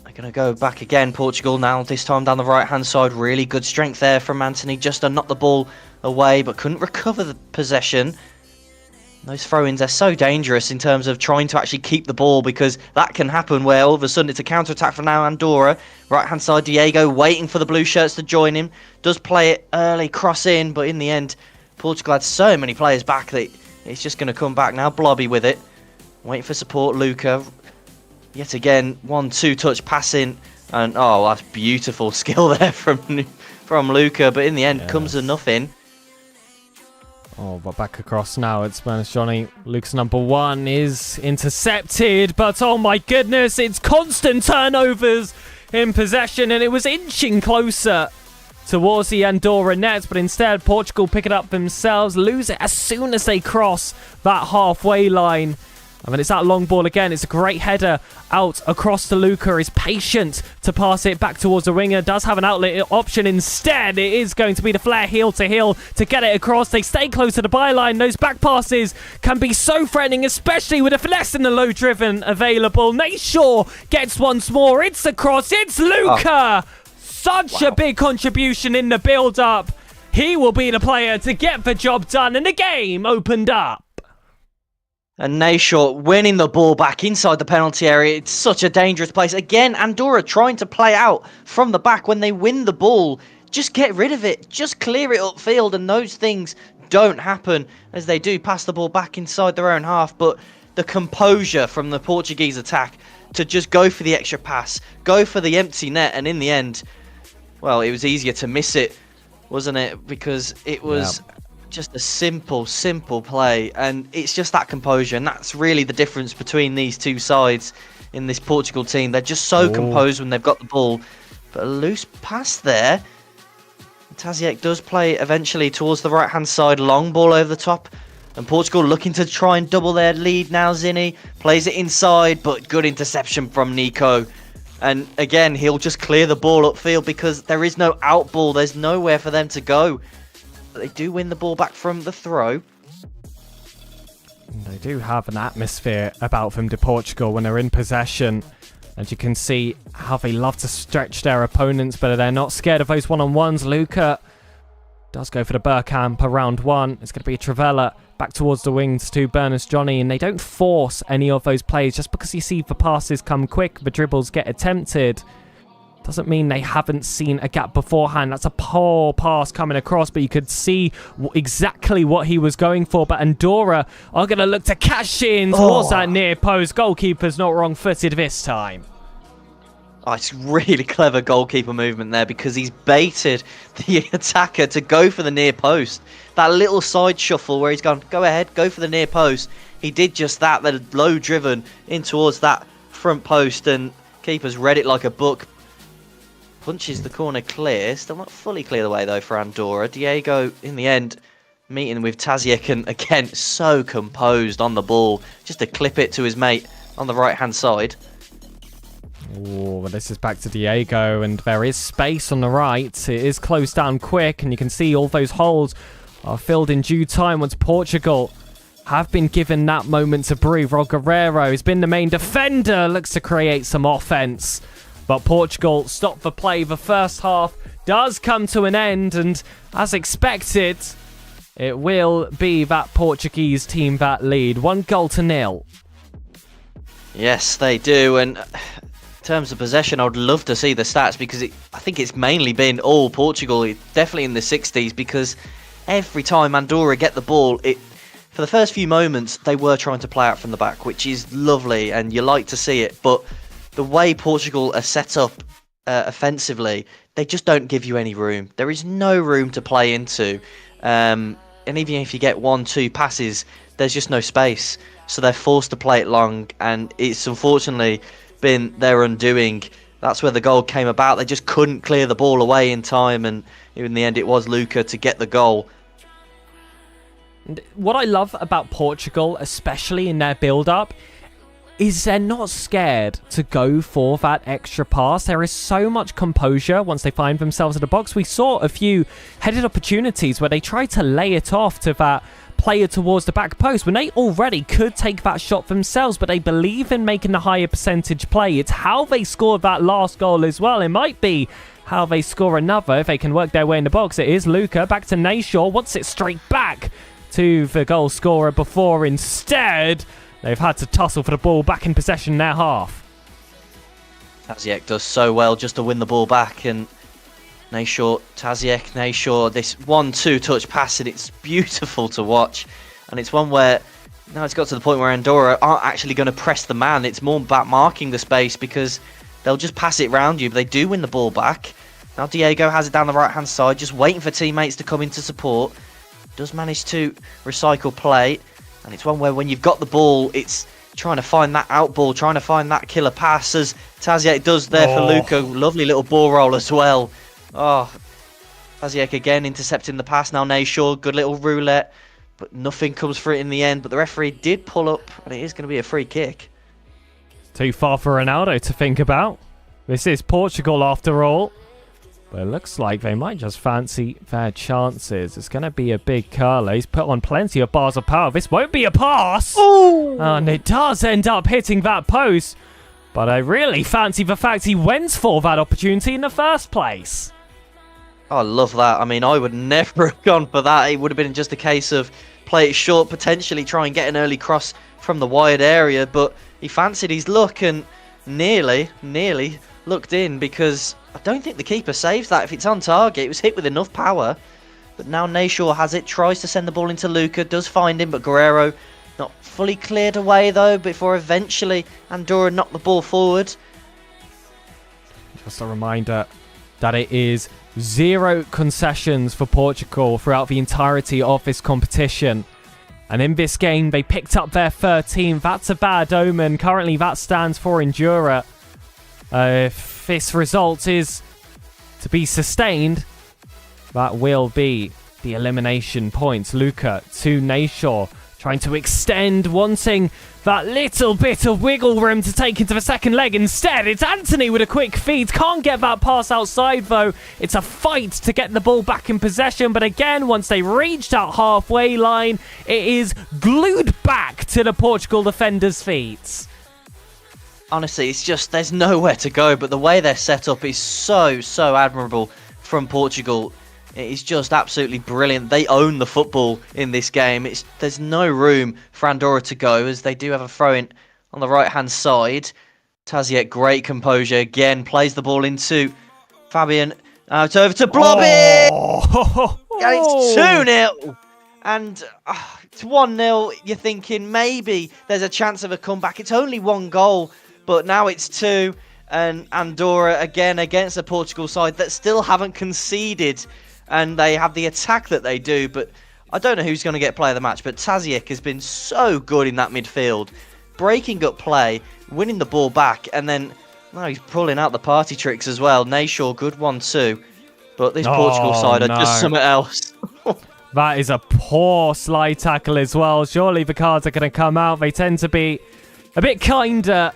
they're going to go back again, Portugal, now this time down the right-hand side. Really good strength there from Anthony, just to knock the ball away, but couldn't recover the possession. Those throw-ins are so dangerous in terms of trying to actually keep the ball, because that can happen where all of a sudden it's a counter-attack for now Andorra. Right-hand side, Diego waiting for the blue shirts to join him. Does play it early, cross in, but in the end, Portugal had so many players back that it's just going to come back now. Blobby with it. Waiting for support, Luca. Yet again, 1-2 touch passing. And, oh, that's beautiful skill there from Luca, but in the end, comes to nothing. Oh, but back across now, it's Spanish Johnny. Luke's number one is intercepted, but oh my goodness, it's constant turnovers in possession, and it was inching closer towards the Andorra net, but instead Portugal pick it up themselves, lose it as soon as they cross that halfway line. I mean, it's that long ball again. It's a great header out across to Luca. Is patient to pass it back towards the winger. Does have an outlet option. Instead, it is going to be the flare heel to heel to get it across. They stay close to the byline. Those back passes can be so threatening, especially with a finesse and the low driven available. Nayshaw gets once more. It's across. It's Luca. Such a big contribution in the build-up. He will be the player to get the job done, and the game opened up. And Nayshaw winning the ball back inside the penalty area. It's such a dangerous place. Again, Andorra trying to play out from the back. When they win the ball, just get rid of it. Just clear it upfield, and those things don't happen as they do pass the ball back inside their own half. But the composure from the Portuguese attack to just go for the extra pass, go for the empty net, and in the end, well, it was easier to miss it, wasn't it? Because it was... just a simple play, and it's just that composure, and that's really the difference between these two sides in this Portugal team. They're just so composed when they've got the ball. But a loose pass there. Taziek does play eventually towards the right hand side, long ball over the top, and Portugal looking to try and double their lead now. Zinni plays it inside, but good interception from Nico. And again, he'll just clear the ball upfield because there is no out ball. There's nowhere for them to go. They do win the ball back from the throw. They do have an atmosphere about them to Portugal when they're in possession. And you can see how they love to stretch their opponents, but they're not scared of those one-on-ones. Luca does go for the Burkamp around one. It's going to be a Travella back towards the wings to Berners Johnny, and they don't force any of those plays. Just because you see the passes come quick, the dribbles get attempted, doesn't mean they haven't seen a gap beforehand. That's a poor pass coming across, but you could see exactly what he was going for. But Andorra are going to look to cash in towards that near post. Goalkeeper's not wrong-footed this time. Oh, it's really clever goalkeeper movement there because he's baited the attacker to go for the near post. That little side shuffle where he's gone, go ahead, go for the near post. He did just that. They're low driven in towards that front post, and keeper's read it like a book. Punches the corner clear. Still not fully clear the way, though, for Andorra. Diego, in the end, meeting with Taziek, and again, so composed on the ball. Just to clip it to his mate on the right-hand side. Oh, this is back to Diego, and there is space on the right. It is closed down quick, and you can see all those holes are filled in due time once Portugal have been given that moment to breathe. Rod Guerrero has been the main defender, looks to create some offense. But Portugal stopped the play. The first half does come to an end, and as expected, it will be that Portuguese team that lead. 1-0. Yes, they do, and in terms of possession, I would love to see the stats because I think it's mainly been all Portugal, definitely in the 60s, because every time Andorra get the ball, for the first few moments, they were trying to play out from the back, which is lovely, and you like to see it, but the way Portugal are set up offensively, they just don't give you any room. There is no room to play into. And even if you get 1-2 passes, there's just no space. So they're forced to play it long. And it's unfortunately been their undoing. That's where the goal came about. They just couldn't clear the ball away in time. And in the end, it was Luca to get the goal. What I love about Portugal, especially in their build-up, is they're not scared to go for that extra pass. There is so much composure once they find themselves in the box. We saw a few headed opportunities where they tried to lay it off to that player towards the back post when they already could take that shot themselves, but they believe in making the higher percentage play. It's how they scored that last goal as well. It might be how they score another if they can work their way in the box. It is Luca back to Nayshaw, wants it straight back to the goal scorer before instead they've had to tussle for the ball back in possession in their half. Taziek does so well just to win the ball back, and Nayshaw, this 1-2 touch pass, and it's beautiful to watch. And it's one where now it's got to the point where Andorra aren't actually going to press the man. It's more about marking the space because they'll just pass it round you, but they do win the ball back. Now Diego has it down the right-hand side, just waiting for teammates to come in to support. Does manage to recycle play. And it's one where when you've got the ball, it's trying to find that out ball, trying to find that killer pass, as Taziek does there for Luca. Lovely little ball roll as well. Oh, Taziek again intercepting the pass. Now Nayshaw, good little roulette. but nothing comes for it in the end. But the referee did pull up, and it is going to be a free kick. Too far for Ronaldo to think about. This is Portugal after all. But it looks like they might just fancy their chances. It's going to be a big curler. He's put on plenty of bars of power. This won't be a pass. Ooh. And it does end up hitting that post. But I really fancy the fact he went for that opportunity in the first place. I love that. I mean, I would never have gone for that. It would have been just a case of play it short, potentially try and get an early cross from the wide area. But he fancied his luck and nearly looked in, because I don't think the keeper saves that if it's on target. It was hit with enough power. But now Nayshaw has it, tries to send the ball into Luca, does find him, but Guerrero not fully cleared away though before eventually Andorra knocked the ball forward. Just a reminder that it is 0 concessions for Portugal throughout the entirety of this competition. And in this game, they picked up their 13th. That's a bad omen. Currently, that stands for Andorra. If this result is to be sustained, that will be the elimination points. Luca to Nayshaw, trying to extend, wanting that little bit of wiggle room to take into the second leg. Instead, it's Anthony with a quick feed. Can't get that pass outside, though. It's a fight to get the ball back in possession. But again, once they reached that halfway line, it is glued back to the Portugal defenders' feet. Honestly, it's just, there's nowhere to go. But the way they're set up is so admirable from Portugal. It is just absolutely brilliant. They own the football in this game. There's no room for Andorra to go, as they do have a throw-in on the right-hand side. Taziek, great composure. Again, plays the ball into Fabian. It's over to Blobby! Oh. And it's 2-0. And it's 1-0. You're thinking maybe there's a chance of a comeback. It's only 1 goal, but now it's 2. And Andorra, again, against the Portugal side that still haven't conceded. And they have the attack that they do, but I don't know who's going to get player of the match. But Taziek has been so good in that midfield, breaking up play, winning the ball back, and then now he's pulling out the party tricks as well. Nayshaw, good one too. But this Portugal side are just something else. That is a poor slide tackle as well. Surely the cards are going to come out. They tend to be a bit kinder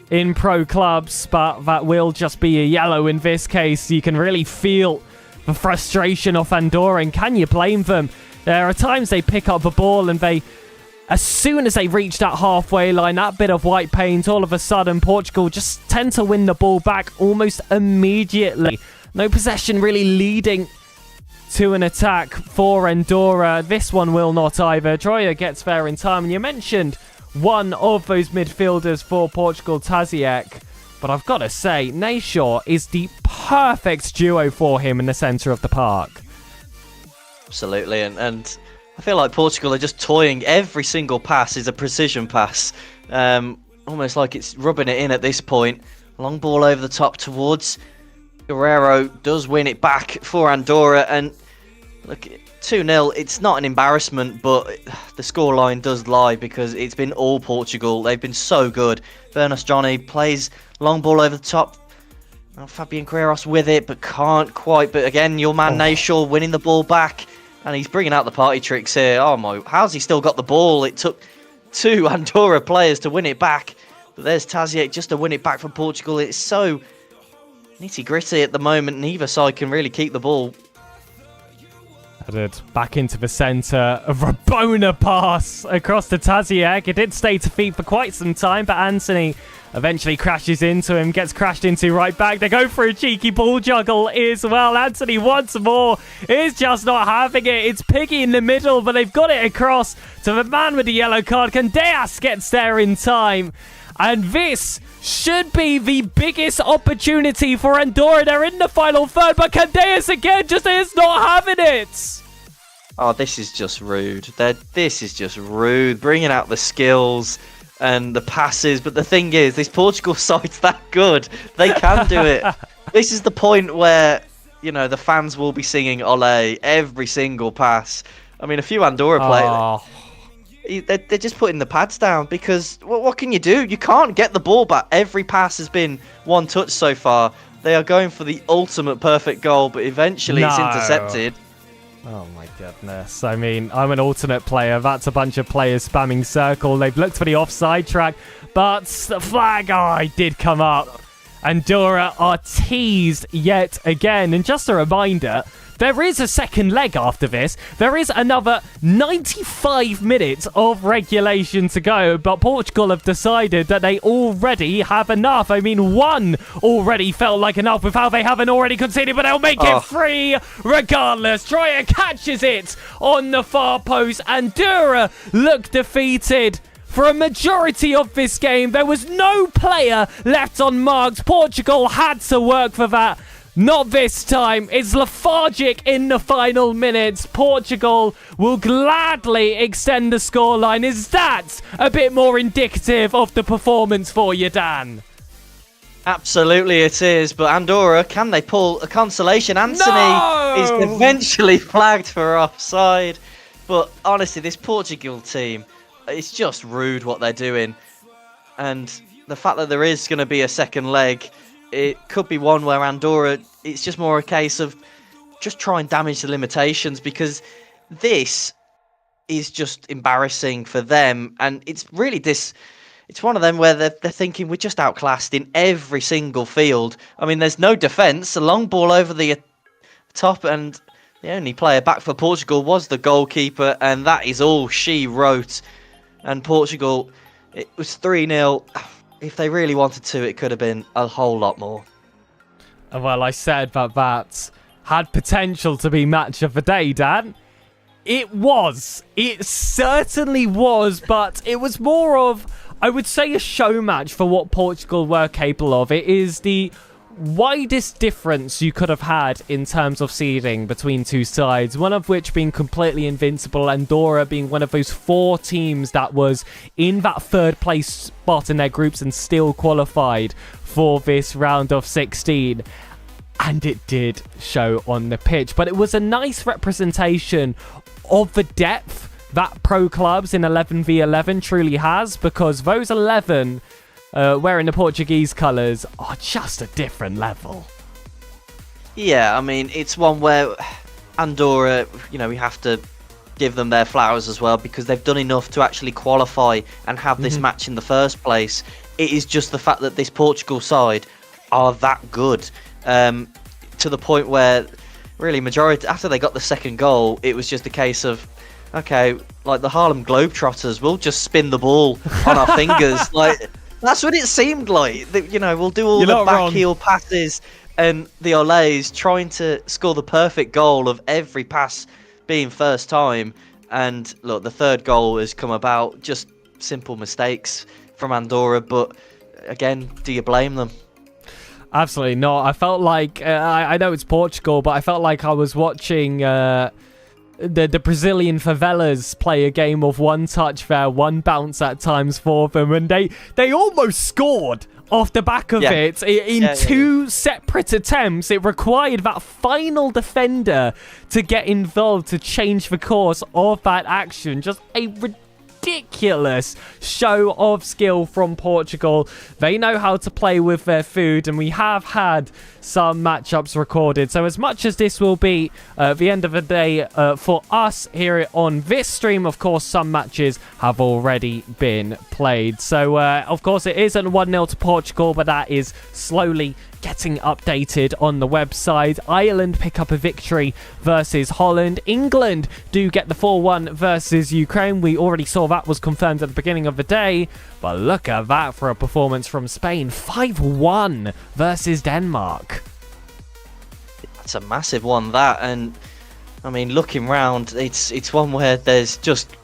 in pro clubs, but that will just be a yellow in this case. You can really feel the frustration of Andorra, and can you blame them? There are times they pick up the ball and as soon as they reach that halfway line, that bit of white paint, all of a sudden Portugal just tend to win the ball back almost immediately. No possession really leading to an attack for Andorra. This one will not either. Troya gets there in time, and you mentioned one of those midfielders for Portugal, Taziek. But I've got to say, Nayshaw is the perfect duo for him in the centre of the park. Absolutely, and I feel like Portugal are just toying. Every single pass is a precision pass. Almost like it's rubbing it in at this point. Long ball over the top towards Guerrero. Does win it back for Andorra. And look, 2-0, it's not an embarrassment, but the scoreline does lie, because it's been all Portugal. They've been so good. Bernas Johnny plays long ball over the top. Fabian Guerreros with it, but can't quite. But again, your man Nayshaw winning the ball back, and he's bringing out the party tricks here. Oh my, how's he still got the ball? It took 2 Andorra players to win it back. But there's Taziek just to win it back from Portugal. It's so nitty-gritty at the moment. Neither side can really keep the ball. Headed back into the centre. A Rabona pass across to Taziek. It did stay to feet for quite some time, but Anthony eventually crashes into him, gets crashed into right back. They go for a cheeky ball juggle as well. Anthony once more is just not having it. It's Piggy in the middle, but they've got it across to the man with the yellow card. Candeas gets there in time. And this should be the biggest opportunity for Andorra. They're in the final third, but Candeas again just is not having it. Oh, this is just rude. This is just rude. Bringing out the skills and the passes. But the thing is, this Portugal side's that good. They can do it. This is the point where, you know, the fans will be singing Ole every single pass. I mean, a few Andorra players, they're just putting the pads down, because what can you do? You can't get the ball back. Every pass has been one touch so far. They are going for the ultimate perfect goal, but eventually it's intercepted. Oh my goodness. I mean, I'm an alternate player. That's a bunch of players spamming circle. They've looked for the offside track, but the flag did come up. Andorra are teased yet again. And just a reminder, there is a second leg after this. There is another 95 minutes of regulation to go, but Portugal have decided that they already have enough. I mean, one already felt like enough with how they haven't already conceded, but they'll make it free regardless. Troyer catches it on the far post. Andorra look defeated. For a majority of this game, there was no player left unmarked. Portugal had to work for that. Not this time. It's lethargic in the final minutes. Portugal will gladly extend the scoreline. Is that a bit more indicative of the performance for you, Dan? Absolutely it is, but Andorra, can they pull a consolation? Anthony is eventually flagged for offside. But honestly, this Portugal team, it's just rude what they're doing. And the fact that there is going to be a second leg, it could be one where Andorra, it's just more a case of just try and damage the limitations, because this is just embarrassing for them. And it's really it's one of them where they're thinking we're just outclassed in every single field. I mean, there's no defence, a long ball over the top, and the only player back for Portugal was the goalkeeper, and that is all she wrote. And Portugal, it was 3-0. If they really wanted to, it could have been a whole lot more. Well, I said that had potential to be match of the day, Dan. It was. It certainly was, but it was more of, I would say, a show match for what Portugal were capable of. It is the widest difference you could have had in terms of seeding between two sides, one of which being completely invincible, Andorra being one of those 4 teams that was in that third place spot in their groups and still qualified for this round of 16. And it did show on the pitch, but it was a nice representation of the depth that pro clubs in 11v11 truly has, because those 11 wearing the Portuguese colours are just a different level. Yeah, I mean, it's one where Andorra, we have to give them their flowers as well, because they've done enough to actually qualify and have this match in the first place. It is just the fact that this Portugal side are that good, to the point where really majority, after they got the second goal, it was just a case of, okay, like the Harlem Globetrotters, we'll just spin the ball on our fingers. Like, that's what it seemed like. We'll do all the back heel passes and the Olays trying to score the perfect goal of every pass being first time. And look, the third goal has come about just simple mistakes from Andorra. But again, do you blame them? Absolutely not. I felt like, I know it's Portugal, but I felt like I was watching the Brazilian favelas play a game of one touch there, one bounce at times for them, and they almost scored off the back of it in two separate attempts. It required that final defender to get involved to change the course of that action. Just a ridiculous show of skill from Portugal. They know how to play with their food, and we have had some matchups recorded. So as much as this will be the end of the day for us here on this stream, of course, some matches have already been played. So, of course, it isn't 1-0 to Portugal, but that is slowly getting updated on the website. Ireland pick up a victory versus Holland. England do get the 4-1 versus Ukraine. We already saw that was confirmed at the beginning of the day, but look at that for a performance from Spain. 5-1 versus Denmark. That's a massive one, that. And I mean, looking round, it's one where there's just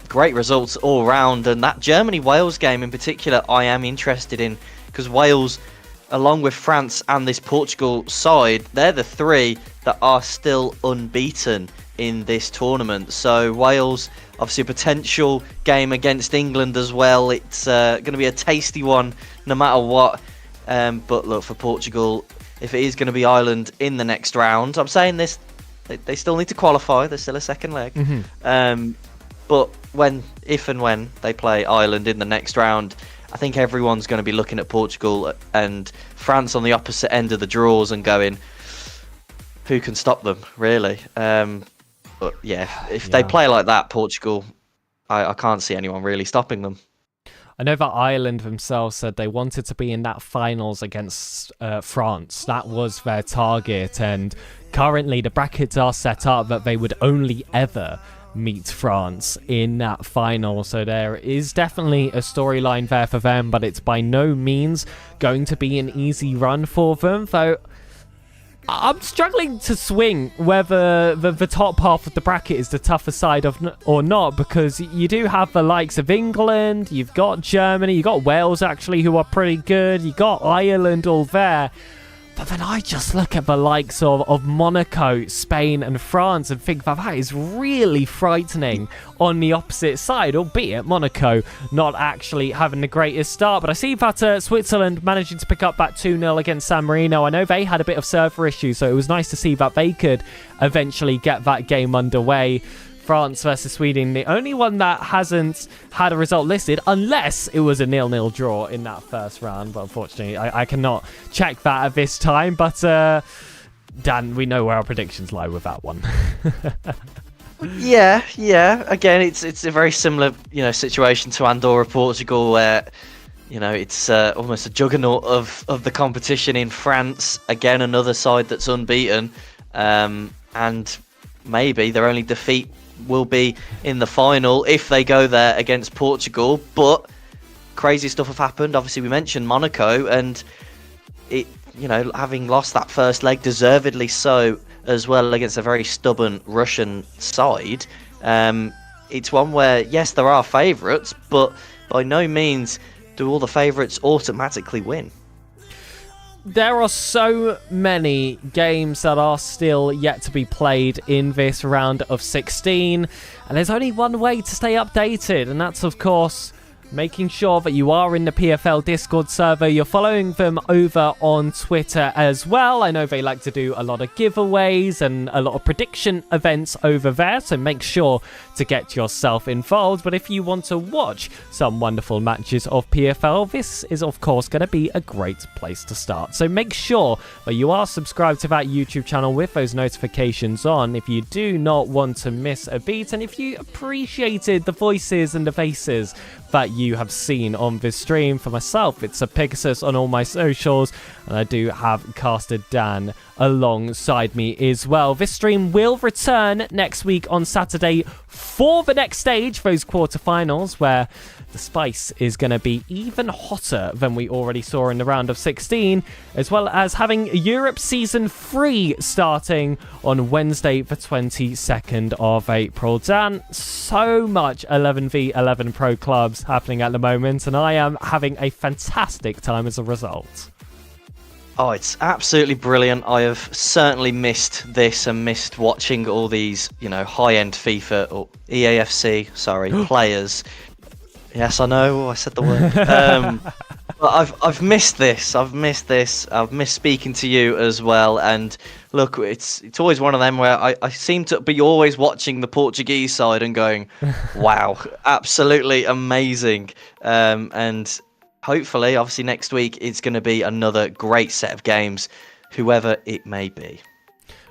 great results all round. And that Germany-Wales game in particular, I am interested in, because Wales, along with France and this Portugal side, they're the 3 that are still unbeaten in this tournament. So Wales, obviously a potential game against England as well. It's going to be a tasty one no matter what. But look, for Portugal, if it is going to be Ireland in the next round, I'm saying this, they still need to qualify. There's still a second leg. But if and when they play Ireland in the next round, I think everyone's going to be looking at Portugal and France on the opposite end of the draws and going, who can stop them, really? But yeah, if they play like that, Portugal, I can't see anyone really stopping them. I know that Ireland themselves said they wanted to be in that finals against France. That was their target, and currently the brackets are set up that they would only ever meet France in that final. So there is definitely a storyline there for them, but it's by no means going to be an easy run for them, though. I'm struggling to swing whether the top half of the bracket is the tougher side or not, because you do have the likes of England, you've got Germany, you've got Wales actually, who are pretty good, you've got Ireland all there. But then I just look at the likes of Monaco, Spain and France and think that is really frightening on the opposite side, albeit Monaco not actually having the greatest start. But I see that Switzerland managing to pick up that 2-0 against San Marino. I know they had a bit of server issues, so it was nice to see that they could eventually get that game underway. France versus Sweden, the only one that hasn't had a result listed, unless it was a 0-0 draw in that first round. But unfortunately, I cannot check that at this time. But Dan, we know where our predictions lie with that one. Yeah. Again, it's a very similar, situation to Andorra, Portugal, where, it's almost a juggernaut of the competition in France. Again, another side that's unbeaten, and maybe their only defeat will be in the final if they go there against Portugal. But crazy stuff have happened. Obviously, we mentioned Monaco, and it, having lost that first leg, deservedly so as well, against a very stubborn Russian side. It's one where, yes, there are favourites, but by no means do all the favourites automatically win. There are so many games that are still yet to be played in this round of 16, and there's only one way to stay updated, and that's, of course, making sure that you are in the PFL Discord server. You're following them over on Twitter as well. I know they like to do a lot of giveaways and a lot of prediction events over there, so make sure to get yourself involved. But if you want to watch some wonderful matches of PFL, this is of course going to be a great place to start. So make sure that you are subscribed to that YouTube channel with those notifications on if you do not want to miss a beat, and if you appreciated the voices and the faces that you have seen on this stream. For myself, it's a Pegasus on all my socials, and I do have Caster Dan alongside me as well. This stream will return next week on Saturday for the next stage, those quarterfinals, where the spice is going to be even hotter than we already saw in the round of 16, as well as having Europe Season 3 starting on Wednesday the 22nd of April. Dan, so much 11v11 pro clubs happening at the moment, and I am having a fantastic time as a result. Oh, it's absolutely brilliant. I have certainly missed this and missed watching all these, high-end FIFA or EAFC, players. Yes, I know. I said the word. But I've missed this. I've missed speaking to you as well. And look, it's always one of them where I seem to be always watching the Portuguese side and going, wow, absolutely amazing. And hopefully, obviously, next week it's going to be another great set of games, whoever it may be.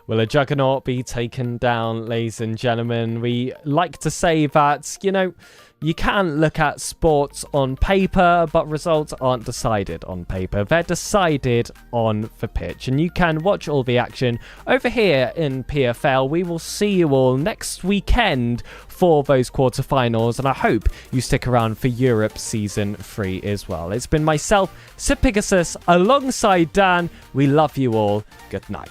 Will a juggernaut be taken down, ladies and gentlemen? We like to say that, you can look at sports on paper, but results aren't decided on paper. They're decided on the pitch. And you can watch all the action over here in PFL. We will see you all next weekend for those quarterfinals, and I hope you stick around for Europe Season 3 as well. It's been myself, Sir Pegasus, alongside Dan. We love you all. Good night.